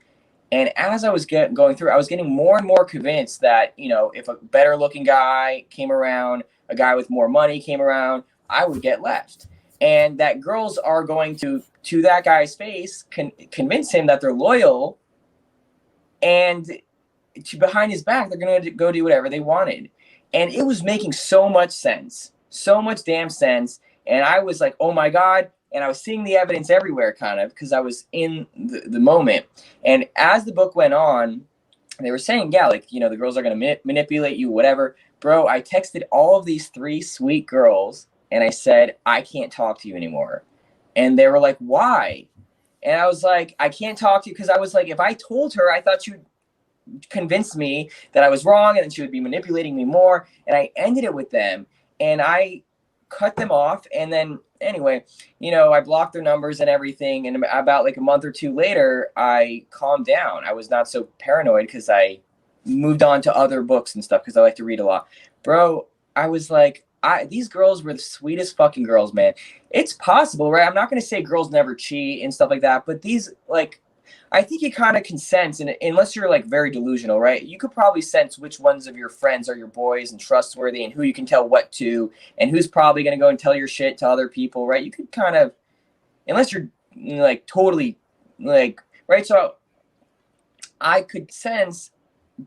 And as I was going through, I was getting more and more convinced that, you know, if a better looking guy came around, a guy with more money came around, I would get left. And that girls are going to that guy's face, convince him that they're loyal, and behind his back, they're going to go do whatever they wanted. And it was making so much sense, so much damn sense. And I was like, oh my God. And I was seeing the evidence everywhere kind of because I was in the moment. And as the book went on, they were saying, yeah, like, you know, the girls are going to manipulate you, whatever. Bro, I texted all of these 3 sweet girls and I said, I can't talk to you anymore. And they were like, why? And I was like, I can't talk to you because I was like, if I told her, I thought she would convince me that I was wrong and then she would be manipulating me more. And I ended it with them and I cut them off. And then anyway, you know, I blocked their numbers and everything. And about like a month or 2 later, I calmed down. I was not so paranoid because I moved on to other books and stuff because I like to read a lot. Bro, I was like, these girls were the sweetest fucking girls, man. It's possible, right? I'm not going to say girls never cheat and stuff like that, but these, like, I think you kind of can sense, and unless you're like very delusional, right? You could probably sense which ones of your friends are your boys and trustworthy and who you can tell what to and who's probably going to go and tell your shit to other people, right? You could kind of, unless you're like totally like, right? So I could sense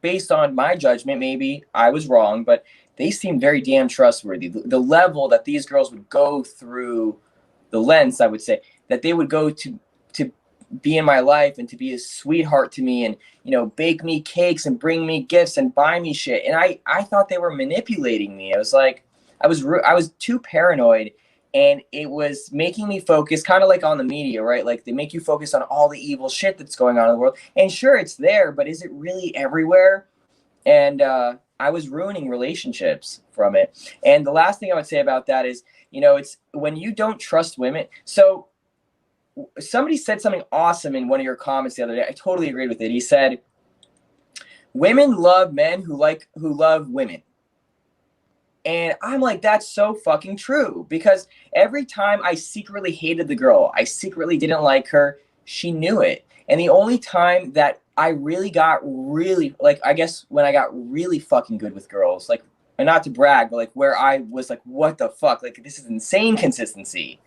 based on my judgment, maybe I was wrong, but they seemed very damn trustworthy. The level that these girls would go through, the lengths, I would say, that they would go to be in my life and to be a sweetheart to me and, you know, bake me cakes and bring me gifts and buy me shit. And I thought they were manipulating me. I was like, I was too paranoid, and it was making me focus kind of like on the media, right? Like they make you focus on all the evil shit that's going on in the world. And sure, it's there, but is it really everywhere? And I was ruining relationships from it. And the last thing I would say about that is, it's when you don't trust women. So somebody said something awesome in one of your comments the other day. I totally agreed with it. He said, women love men who love women. And I'm like, that's so fucking true, because every time I secretly hated the girl, I secretly didn't like her, she knew it. And the only time that I really got really, like, I guess when I got really fucking good with girls, like, and not to brag, but like where I was like, what the fuck? Like, this is insane consistency,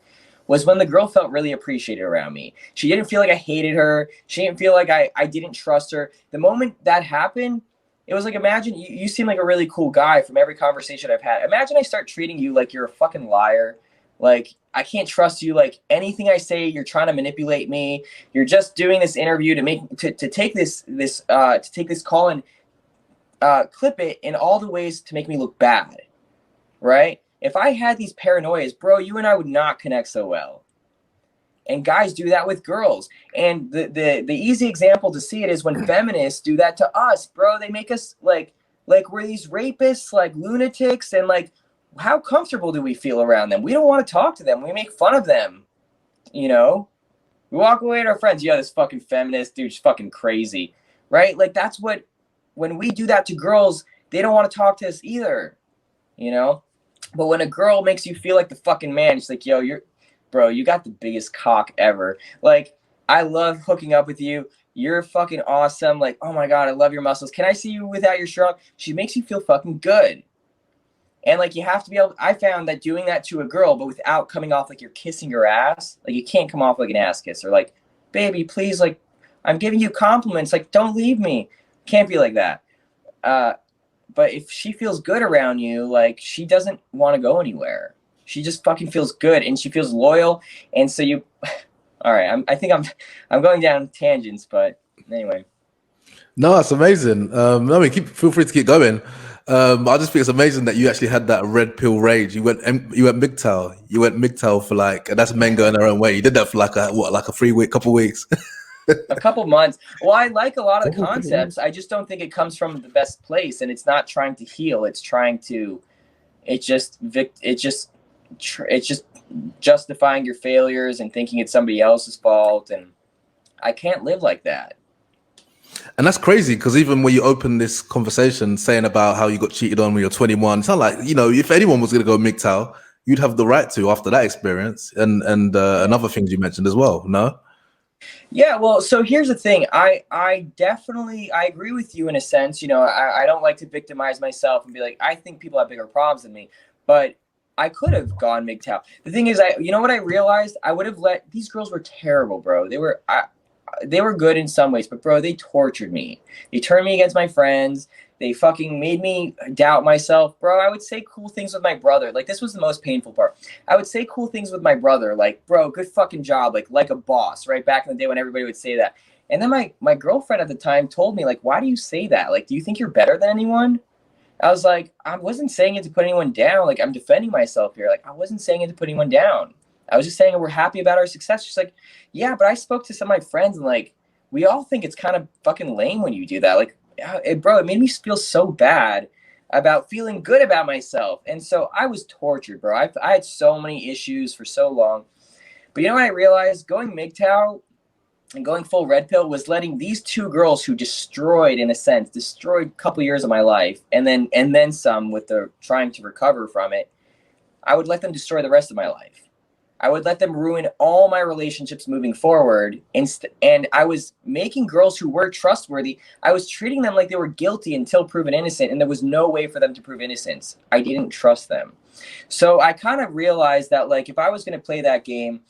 was when the girl felt really appreciated around me. She didn't feel like I hated her. She didn't feel like I didn't trust her. The moment that happened, it was like, imagine you seem like a really cool guy from every conversation I've had. Imagine I start treating you like you're a fucking liar. Like, I can't trust you. Like, anything I say, you're trying to manipulate me. You're just doing this interview to take this call and clip it in all the ways to make me look bad, right? If I had these paranoias, bro, you and I would not connect so well. And guys do that with girls. And the easy example to see it is when feminists do that to us, bro. They make us like we're these rapists, like lunatics, and like, how comfortable do we feel around them? We don't want to talk to them. We make fun of them. We walk away at our friends. Yeah, this fucking feminist dude's fucking crazy, right? Like, that's what, when we do that to girls, they don't want to talk to us either, But when a girl makes you feel like the fucking man, it's like, yo, bro, you got the biggest cock ever. Like, I love hooking up with you. You're fucking awesome. Like, oh my God, I love your muscles. Can I see you without your shirt on? She makes you feel fucking good. And like, you have to be able, I found that doing that to a girl, but without coming off like you're kissing her ass, like you can't come off like an ass kisser. Like, baby, please, like, I'm giving you compliments. Like, don't leave me. Can't be like that. But if she feels good around you, like, she doesn't want to go anywhere. She just fucking feels good, and she feels loyal. And so all right, I think I'm going down tangents, but anyway. No, it's amazing. Feel free to keep going. I just think it's amazing that you actually had that red pill rage. You went MGTOW. You went MGTOW for like, and that's men going their own way. You did that for like a 3 week, couple weeks. A couple months. Well, I like a lot of the concepts. I just don't think it comes from the best place, and it's not trying to heal. It's trying to, it's just justifying your failures and thinking it's somebody else's fault. And I can't live like that. And that's crazy, because even when you open this conversation saying about how you got cheated on when you're 21, it's not like, if anyone was going to go MGTOW, you'd have the right to after that experience and other things you mentioned as well. No? Yeah, well, so here's the thing. I definitely, I agree with you in a sense. I don't like to victimize myself and be like, I think people have bigger problems than me, but I could have gone MGTOW. The thing is, what I realized? I would have these girls were terrible, bro. They were good in some ways, but bro, they tortured me. They turned me against my friends. They fucking made me doubt myself, bro. I would say cool things with my brother. Like, this was the most painful part. I would say cool things with my brother, like, bro, good fucking job, like a boss, right? Back in the day when everybody would say that. And then my girlfriend at the time told me, like, why do you say that? Like, do you think you're better than anyone? I was like, I wasn't saying it to put anyone down. Like, I'm defending myself here. Like, I wasn't saying it to put anyone down. I was just saying we're happy about our success. She's like, yeah, but I spoke to some of my friends, and like, we all think it's kind of fucking lame when you do that. Like, bro, it made me feel so bad about feeling good about myself. And so I was tortured, bro. I had so many issues for so long. But what I realized? Going MGTOW and going full red pill was letting these two girls who destroyed a couple years of my life, and then some with the trying to recover from it. I would let them destroy the rest of my life. I would let them ruin all my relationships moving forward. And I was making girls who were trustworthy, I was treating them like they were guilty until proven innocent. And there was no way for them to prove innocence. I didn't trust them. So I kind of realized that, like, if I was going to play that game,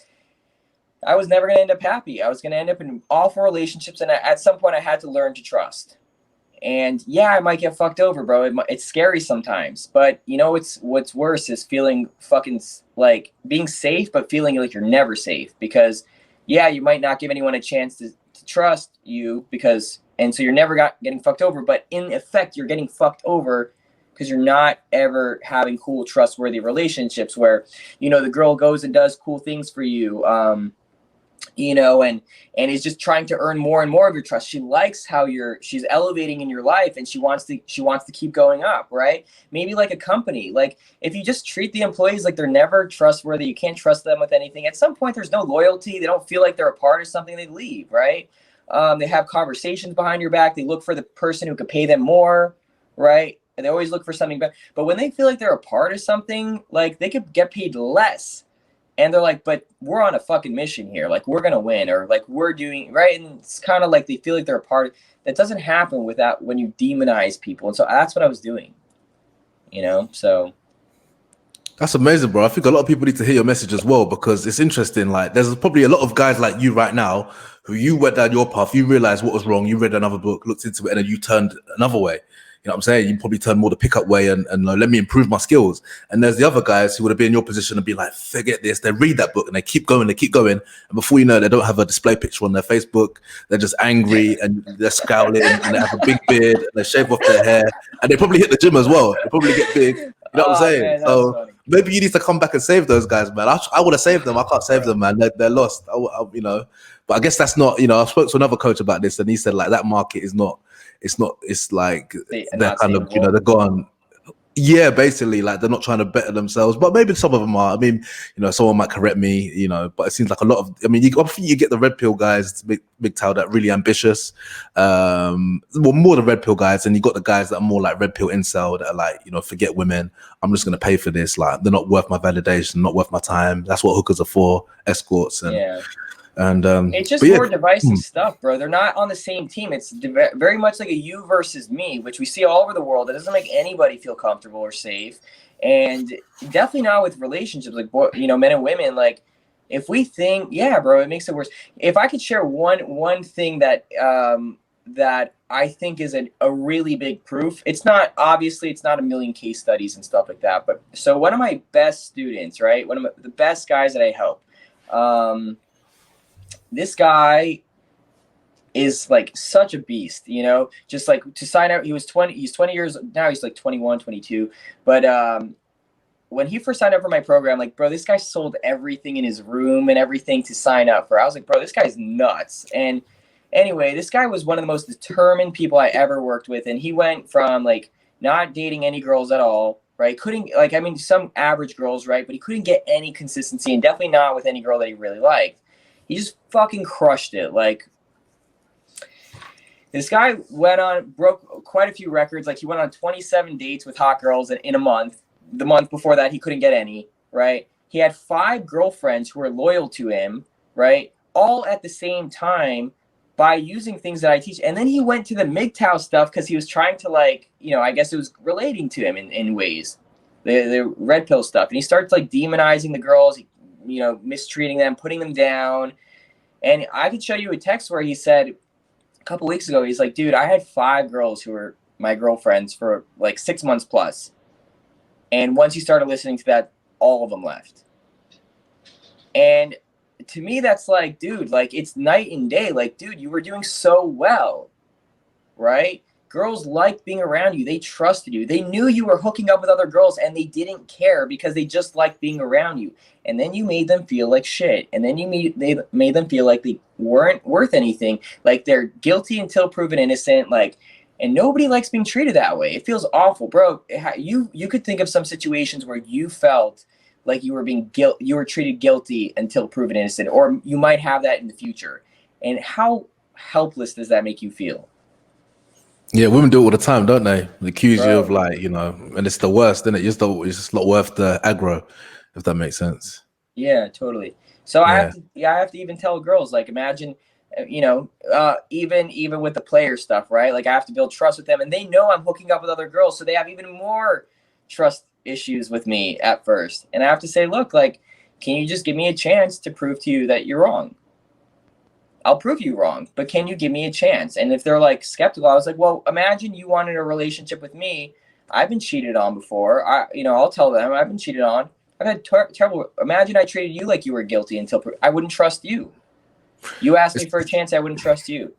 I was never going to end up happy. I was going to end up in awful relationships. And at some point I had to learn to trust. And yeah, I might get fucked over, bro. It's scary sometimes, but what's worse is feeling fucking like being safe, but feeling like you're never safe, because yeah, you might not give anyone a chance to trust you, and so you're never getting fucked over, but in effect, you're getting fucked over because you're not ever having cool, trustworthy relationships where, you know, the girl goes and does cool things for you, you know, and is just trying to earn more and more of your trust. She likes how she's elevating in your life, and she wants to keep going up, right? Maybe like a company, like if you just treat the employees like they're never trustworthy, you can't trust them with anything. At some point, there's no loyalty. They don't feel like they're a part of something. They leave, right? They have conversations behind your back. They look for the person who could pay them more, right? And they always look for something better. But when they feel like they're a part of something, like they could get paid less. And they're like, but we're on a fucking mission here. Like, we're going to win, or like we're doing right. And it's kind of like they feel like they're a part. That doesn't happen when you demonize people. And so that's what I was doing, you know? So. That's amazing, bro. I think a lot of people need to hear your message as well, because it's interesting. Like, there's probably a lot of guys like you right now who you went down your path, you realized what was wrong, you read another book, looked into it, and then you turned another way. You know what I'm saying? You probably turned more the pickup way and let me improve my skills. And there's the other guys who would have been in your position and be like, forget this. They read that book and they keep going. And before you know it, they don't have a display picture on their Facebook. They're just angry and they're scowling and they have a big beard and they shave off their hair. And they probably hit the gym as well. They probably get big. You know what I'm saying? Man, so maybe you need to come back and save those guys, man. I would have saved them. I can't save them, man. They're lost. You know, but I guess that's not, you know, I spoke to another coach about this and he said like that market is not, it's like they're kind of, you know, they're gone. Yeah, basically, like they're not trying to better themselves, but maybe some of them are. I mean, you know, someone might correct me, you know, but it seems like a lot of, I mean, you get the red pill guys, big towel, that really ambitious, well, more the red pill guys, and you got the guys that are more like red pill incel that are like, you know, forget women, I'm just going to pay for this. Like, they're not worth my validation, not worth my time. That's what hookers are for, escorts. And yeah. And it's just more divisive stuff, bro. They're not on the same team. It's very much like a you versus me, which we see all over the world. It doesn't make anybody feel comfortable or safe, and definitely not with relationships, like, you know, men and women. Like, if we think, yeah, bro, it makes it worse. If I could share one thing that that I think is a really big proof. It's not a million case studies and stuff like that, but so one of my best students, right, one of the best guys that I help. This guy is like such a beast, you know, just like to sign out. He's 20 years now. He's like 21, 22. But when he first signed up for my program, like, bro, this guy sold everything in his room and everything to sign up for. I was like, bro, this guy's nuts. And anyway, this guy was one of the most determined people I ever worked with. And he went from like not dating any girls at all, right? Couldn't, like, I mean, some average girls, right? But he couldn't get any consistency, and definitely not with any girl that he really liked. He just fucking crushed it. Like, this guy broke quite a few records. Like, he went on 27 dates with hot girls in a month. The month before that, he couldn't get any, right? He had 5 girlfriends who were loyal to him, right? All at the same time by using things that I teach. And then he went to the MGTOW stuff because he was trying to, like, you know, I guess it was relating to him in ways. The red pill stuff. And he starts, like, demonizing the girls, you know, mistreating them, putting them down. And I could show you a text where he said a couple weeks ago, he's like, dude, I had 5 girls who were my girlfriends for like 6 months plus. And once he started listening to that, all of them left. And to me, that's like, dude, like, it's night and day. Like, dude, you were doing so well, right? Girls liked being around you. They trusted you. They knew you were hooking up with other girls, and they didn't care because they just liked being around you. And then you made them feel like shit. And then they made them feel like they weren't worth anything. Like, they're guilty until proven innocent. Like, and nobody likes being treated that way. It feels awful, bro. You could think of some situations where you felt like you were treated guilty until proven innocent, or you might have that in the future. And how helpless does that make you feel? Yeah, women do it all the time, don't they? They accuse you of, like, you know, and it's the worst, isn't it? It's just not worth the aggro, if that makes sense. Yeah, totally. So yeah. I have to even tell girls, like, imagine, you know, even with the player stuff, right? Like, I have to build trust with them, and they know I'm hooking up with other girls, so they have even more trust issues with me at first. And I have to say, look, like, can you just give me a chance to prove to you that you're wrong? I'll prove you wrong, but can you give me a chance? And if they're like skeptical, I was like, well, imagine you wanted a relationship with me. I've been cheated on before. I'll tell them I've been cheated on. I've had terrible. Imagine I treated you like you were guilty until I wouldn't trust you. You asked me for a chance, I wouldn't trust you.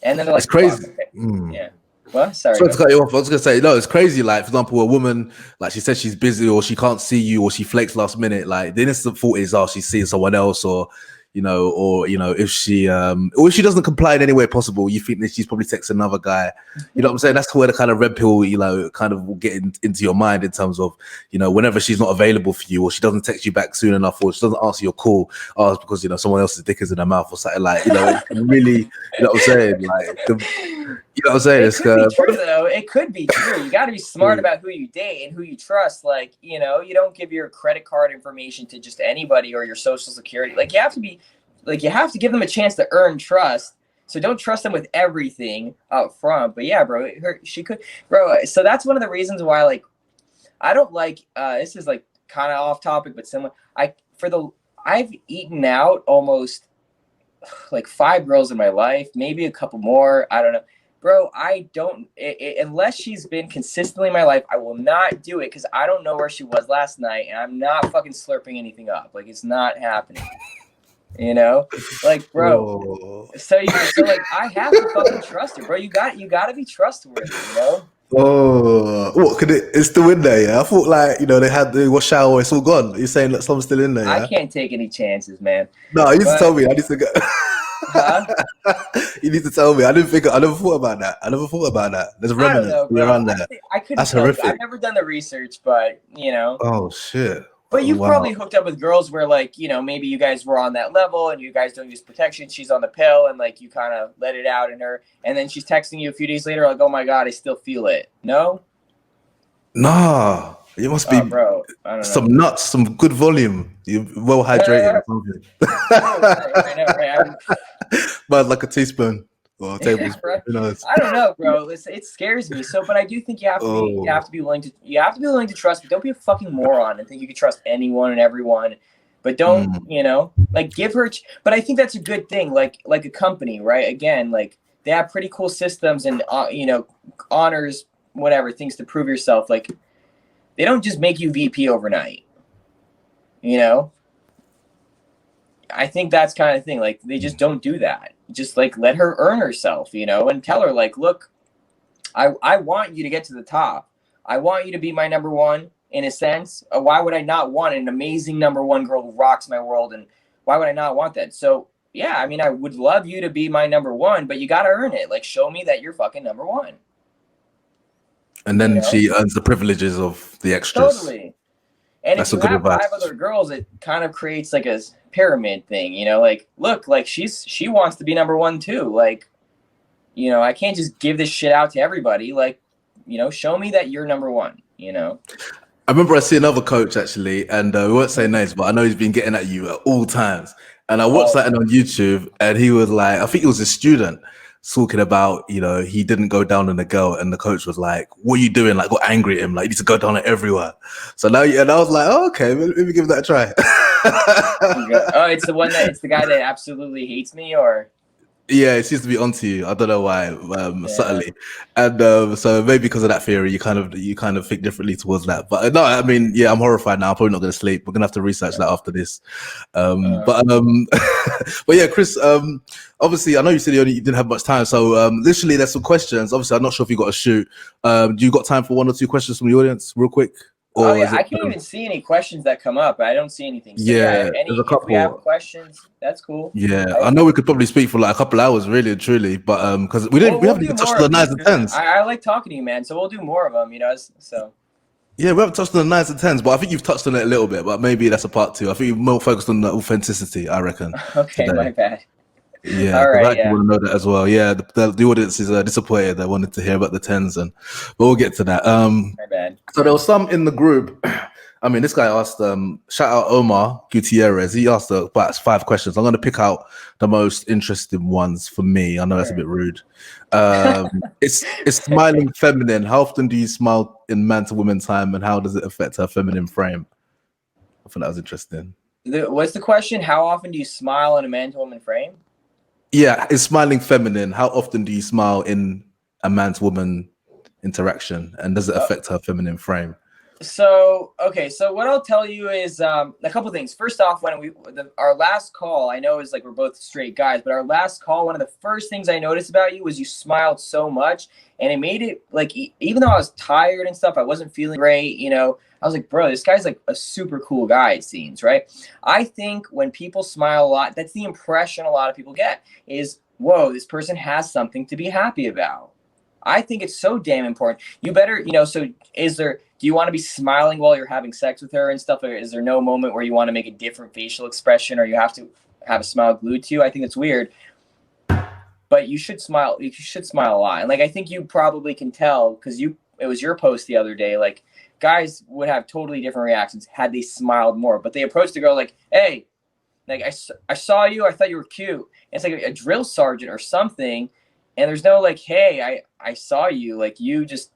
And then they're like, it's crazy. Okay. Yeah. Well, sorry. Sorry to cut you off. I was gonna say, no, it's crazy. Like, for example, a woman, like she said she's busy or she can't see you or she flakes last minute. Like the instant thought is, oh, she's seeing someone else, or if she or if she doesn't comply in any way possible, you think that she's probably texting another guy. You know what I'm saying? That's where the kind of red pill, kind of will get into your mind in terms of, whenever she's not available for you or she doesn't text you back soon enough or she doesn't answer your call, oh, it's because someone else's dick is in her mouth or something, like, really, you know what I'm saying? Like you know what I'm saying? It could be true, though. It could be true. You got to be smart about who you date and who you trust. Like, you don't give your credit card information to just anybody or your social security. Like, you have to give them a chance to earn trust. So don't trust them with everything up front. But yeah, bro, she could, bro. So that's one of the reasons why, like, I don't like. This is like kind of off topic, but similar. I've eaten out almost like 5 girls in my life, maybe a couple more. I don't know. Bro, I don't, unless she's been consistently in my life, I will not do it because I don't know where she was last night and I'm not fucking slurping anything up. Like, it's not happening. Like, bro. So like, I have to fucking trust her, bro. You got to be trustworthy, Oh, what could it's still in there? Yeah, I thought like they had the wash shower. It's all gone. You're saying that someone's still in there? Yeah? I can't take any chances, man. No, you need to tell me. I need to go. Huh? You need to tell me. I never thought about that. There's a remnant around there. I couldn't. That's horrific. I've never done the research, but Oh shit. But you've probably hooked up with girls where, like, maybe you guys were on that level and you guys don't use protection. She's on the pill and, like, you kind of let it out in her. And then she's texting you a few days later, like, oh, my God, I still feel it. No? Nah. You must be bro, I don't know. Some nuts, some good volume. You're well hydrated. But like a teaspoon or a tablespoon. Right. I don't know, bro. It scares me. But I do think you have to be willing to trust. But don't be a fucking moron and think you can trust anyone and everyone. But don't, like, give her. But I think that's a good thing. Like a company, right? Again, like, they have pretty cool systems and honors, whatever things to prove yourself. Like, they don't just make you VP overnight. I think that's kind of thing. Like, they just don't do that. Just, like, let her earn herself, and tell her, like, look, I want you to get to the top. I want you to be my number one, in a sense. Why would I not want an amazing number one girl who rocks my world? And why would I not want that? So, yeah, I mean, I would love you to be my number one, but you got to earn it. Like, show me that you're fucking number one. And then she earns the privileges of the extras. Totally. And that's if you have advice. 5 other girls, it kind of creates like a pyramid thing, like, look, like she wants to be number one too. Like, I can't just give this shit out to everybody. Like, show me that you're number one, I remember I see another coach actually, and we won't say names, but I know he's been getting at you at all times. And I watched that on YouTube, and he was like, I think he was a student talking about, he didn't go down on a girl, and the coach was like, what are you doing? Like, got angry at him, like, you need to go down on everywhere. So now, and I was like, oh, okay, let me give that a try. It's the guy that absolutely hates me, or? Yeah, it seems to be onto you. I don't know why, subtly, and so maybe because of that theory, you kind of think differently towards that. But no, I mean, yeah, I'm horrified now. I'm probably not going to sleep. We're going to have to research that after this. But yeah, Chris. Obviously, I know you said you didn't have much time, so literally, there's some questions. Obviously, I'm not sure if you got a shoot. Do you got time for 1 or 2 questions from the audience, real quick? Or I can't even see any questions that come up. I don't see anything. So there's a couple. If we have questions, that's cool. Yeah, I know we could probably speak for like a couple hours, really and truly, but because we haven't even touched on the 9's and 10's. I like talking to you, man. So we'll do more of them, So. Yeah, we haven't touched on the 9's and 10's, but I think you've touched on it a little bit. But maybe that's a part 2. I think you're more focused on the authenticity, I reckon. Okay, today. My bad. Yeah, all right, I want to know that as well. Yeah, the audience is disappointed. They wanted to hear about the 10's, but we'll get to that. My bad. So there was some in the group. I mean, this guy asked, shout out Omar Gutierrez. He asked about 5 questions. I'm going to pick out the most interesting ones for me. I know that's a bit rude. It's smiling feminine. How often do you smile in man to woman time, and how does it affect her feminine frame? I thought that was interesting. What's the question? How often do you smile in a man to woman frame? Yeah, it's smiling feminine. How often do you smile in a man to woman interaction, and does it affect her feminine frame? Okay, so what I'll tell you is a couple things. First off, when our last call, I know is like we're both straight guys, but our last call, one of the first things I noticed about you was you smiled so much, and it made it like even though I was tired and stuff, I wasn't feeling great. I was like, bro, this guy's like a super cool guy. It seems right. I think when people smile a lot, that's the impression a lot of people get is, whoa, this person has something to be happy about. I think it's so damn important. You better, so do you want to be smiling while you're having sex with her and stuff? Or is there no moment where you want to make a different facial expression or you have to have a smile glued to you? I think it's weird, but you should smile. You should smile a lot. And like, I think you probably can tell because it was your post the other day. Like guys would have totally different reactions had they smiled more, but they approached the girl like, hey, like I saw you. I thought you were cute. And it's like a drill sergeant or something. And there's no like, hey, I saw you. Like you just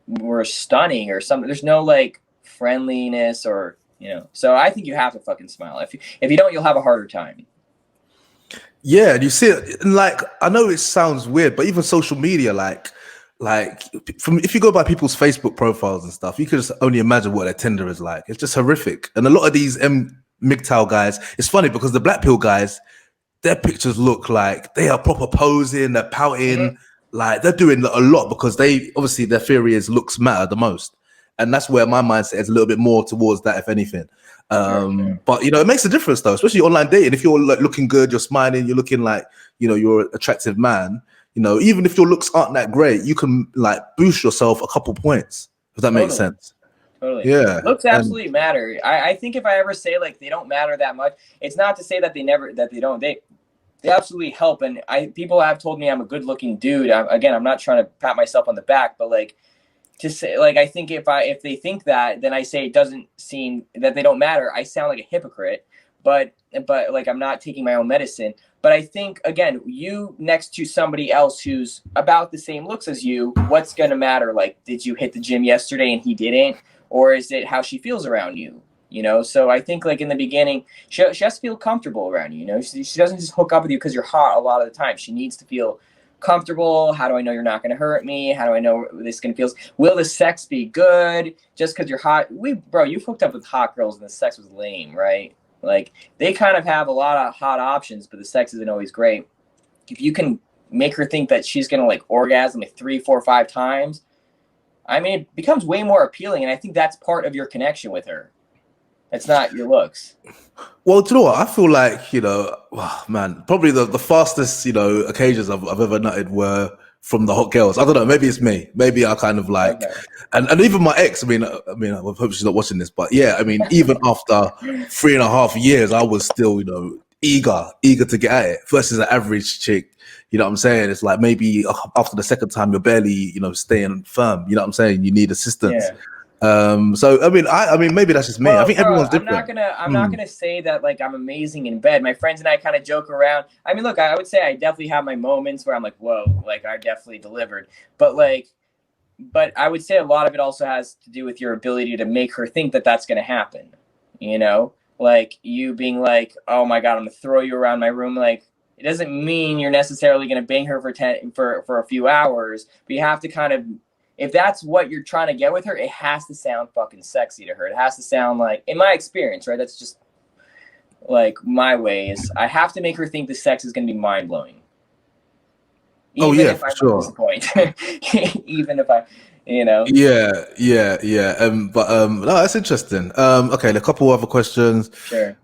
were stunning or something. There's no like friendliness or, So I think you have to fucking smile. If you don't, you'll have a harder time. Yeah, and you see it, and like I know it sounds weird, but even social media, like from if you go by people's Facebook profiles and stuff, you can just only imagine what their Tinder is like. It's just horrific. And a lot of these MGTOW guys, it's funny because the black pill guys, their pictures look like they are proper posing, they're pouting, like they're doing a lot because they obviously their theory is looks matter the most. And that's where my mindset is a little bit more towards that, if anything. Sure. But it makes a difference though, especially online dating. If you're like looking good, you're smiling, you're looking like you're an attractive man. Even if your looks aren't that great, you can like boost yourself a couple points. If that makes sense. Totally. Yeah. Looks absolutely matter. I think if I ever say like they don't matter that much, it's not to say that they don't. They absolutely help. And people have told me I'm a good looking dude. I'm not trying to pat myself on the back, but like to say like I think if they think that, then I say it doesn't seem that they don't matter. I sound like a hypocrite, but like I'm not taking my own medicine. But I think again, you next to somebody else who's about the same looks as you, what's gonna matter? Like, did you hit the gym yesterday and he didn't? Or is it how she feels around you? So I think like in the beginning, she has to feel comfortable around you. She doesn't just hook up with you because you're hot a lot of the time. She needs to feel comfortable. How do I know you're not going to hurt me? How do I know this going to feel? Will the sex be good? Just because you're hot? You've hooked up with hot girls and the sex was lame, right? Like they kind of have a lot of hot options, but the sex isn't always great. If you can make her think that she's going to like orgasm like 3, 4, 5 times, I mean, it becomes way more appealing. And I think that's part of your connection with her. It's not your looks. Well, do you know what? I feel like, man, probably the fastest, occasions I've ever nutted were from the hot girls. I don't know. Maybe it's me. Maybe I kind of like, okay. and even my ex, I hope she's not watching this, but yeah, I mean, even after 3.5 years, I was still, eager to get at it versus an average chick. You know what I'm saying? It's like maybe after the second time, you're barely, staying firm. You know what I'm saying? You need assistance. Yeah. So I mean maybe that's just me. I think everyone's different. I'm not gonna say that like I'm amazing in bed. My friends and I kind of joke around. I mean, look, I would say I definitely have my moments where I'm like, whoa, like I definitely delivered. But I would say a lot of it also has to do with your ability to make her think that that's gonna happen. Like you being like, oh my god, I'm gonna throw you around my room. Like it doesn't mean you're necessarily gonna bang her for a few hours, but you have to kind of. If that's what you're trying to get with her, it has to sound fucking sexy to her. It has to sound like, in my experience, right? That's just like my ways. I have to make her think the sex is going to be mind blowing. Yeah, for sure. Even if I, Yeah. No, that's interesting. Okay, a couple other questions. Sure.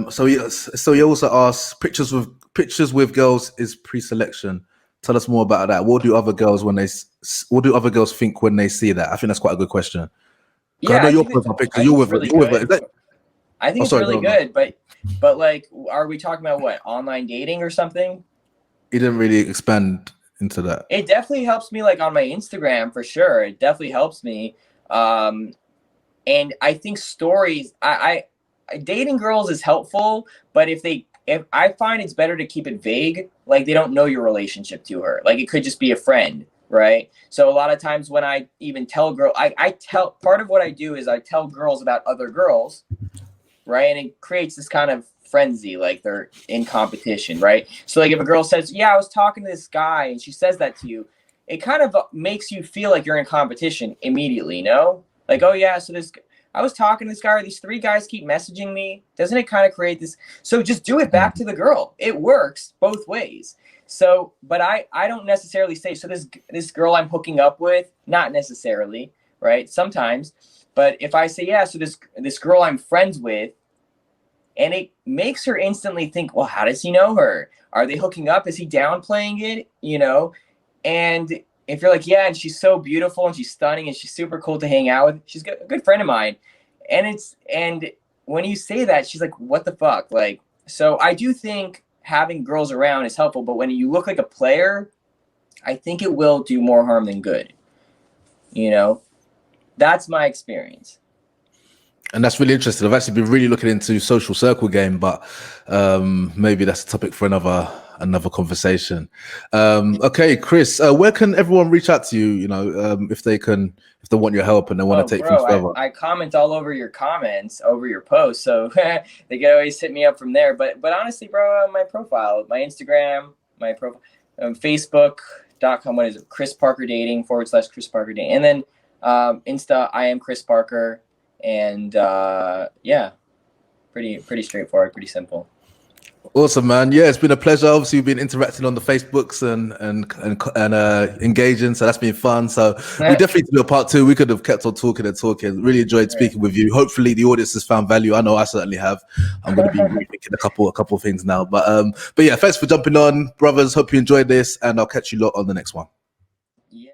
So you also asked pictures with girls is pre-selection. Tell us more about that. What do other girls think when they see that? I think that's quite a good question. Yeah, I know your profile picture. You're with it. I think it's really good, but like, are we talking about what, online dating or something? He didn't really expand into that. It definitely helps me, like on my Instagram for sure. It definitely helps me, and I think stories. I dating girls is helpful, but if I find it's better to keep it vague, like they don't know your relationship to her. Like it could just be a friend, right? So a lot of times when I even tell girl, I tell, part of what I do is I tell girls about other girls, right? And it creates this kind of frenzy, like they're in competition, right? So like if a girl says, yeah, I was talking to this guy and she says that to you, it kind of makes you feel like you're in competition immediately, Like, oh yeah, so I was talking to this guy, or these 3 guys keep messaging me. Doesn't it kind of create this? So just do it back to the girl. It works both ways. So, but I don't necessarily say, so this girl I'm hooking up with, not necessarily, right? Sometimes, but if I say, yeah, so this girl I'm friends with, and it makes her instantly think, well, how does he know her? Are they hooking up? Is he downplaying it? You know? And if you're like, yeah, and she's so beautiful and she's stunning and she's super cool to hang out with, she's a good friend of mine. And when you say that, she's like, what the fuck? Like, so I do think having girls around is helpful, but when you look like a player, I think it will do more harm than good. You know, that's my experience. And that's really interesting. I've actually been really looking into social circle game, but maybe that's a topic for another conversation. Okay, Chris, where can everyone reach out to you? You know, if they want your help and they want to take things further. I comment all over your comments, over your posts, so they can always hit me up from there. But honestly, bro, my profile, my Instagram, my profile, Facebook.com. What is it? Chris Parker Dating /Chris Parker Dating, and then Insta. I am Chris Parker. And yeah, pretty straightforward, pretty simple. Awesome, man. Yeah, it's been a pleasure. Obviously, we've been interacting on the Facebooks and engaging, so that's been fun. So we definitely do a part 2. We could have kept on talking and talking. Really enjoyed speaking with you. Hopefully, the audience has found value. I know I certainly have. I'm going to be rethinking a couple of things now. But yeah, thanks for jumping on, brothers. Hope you enjoyed this, and I'll catch you lot on the next one.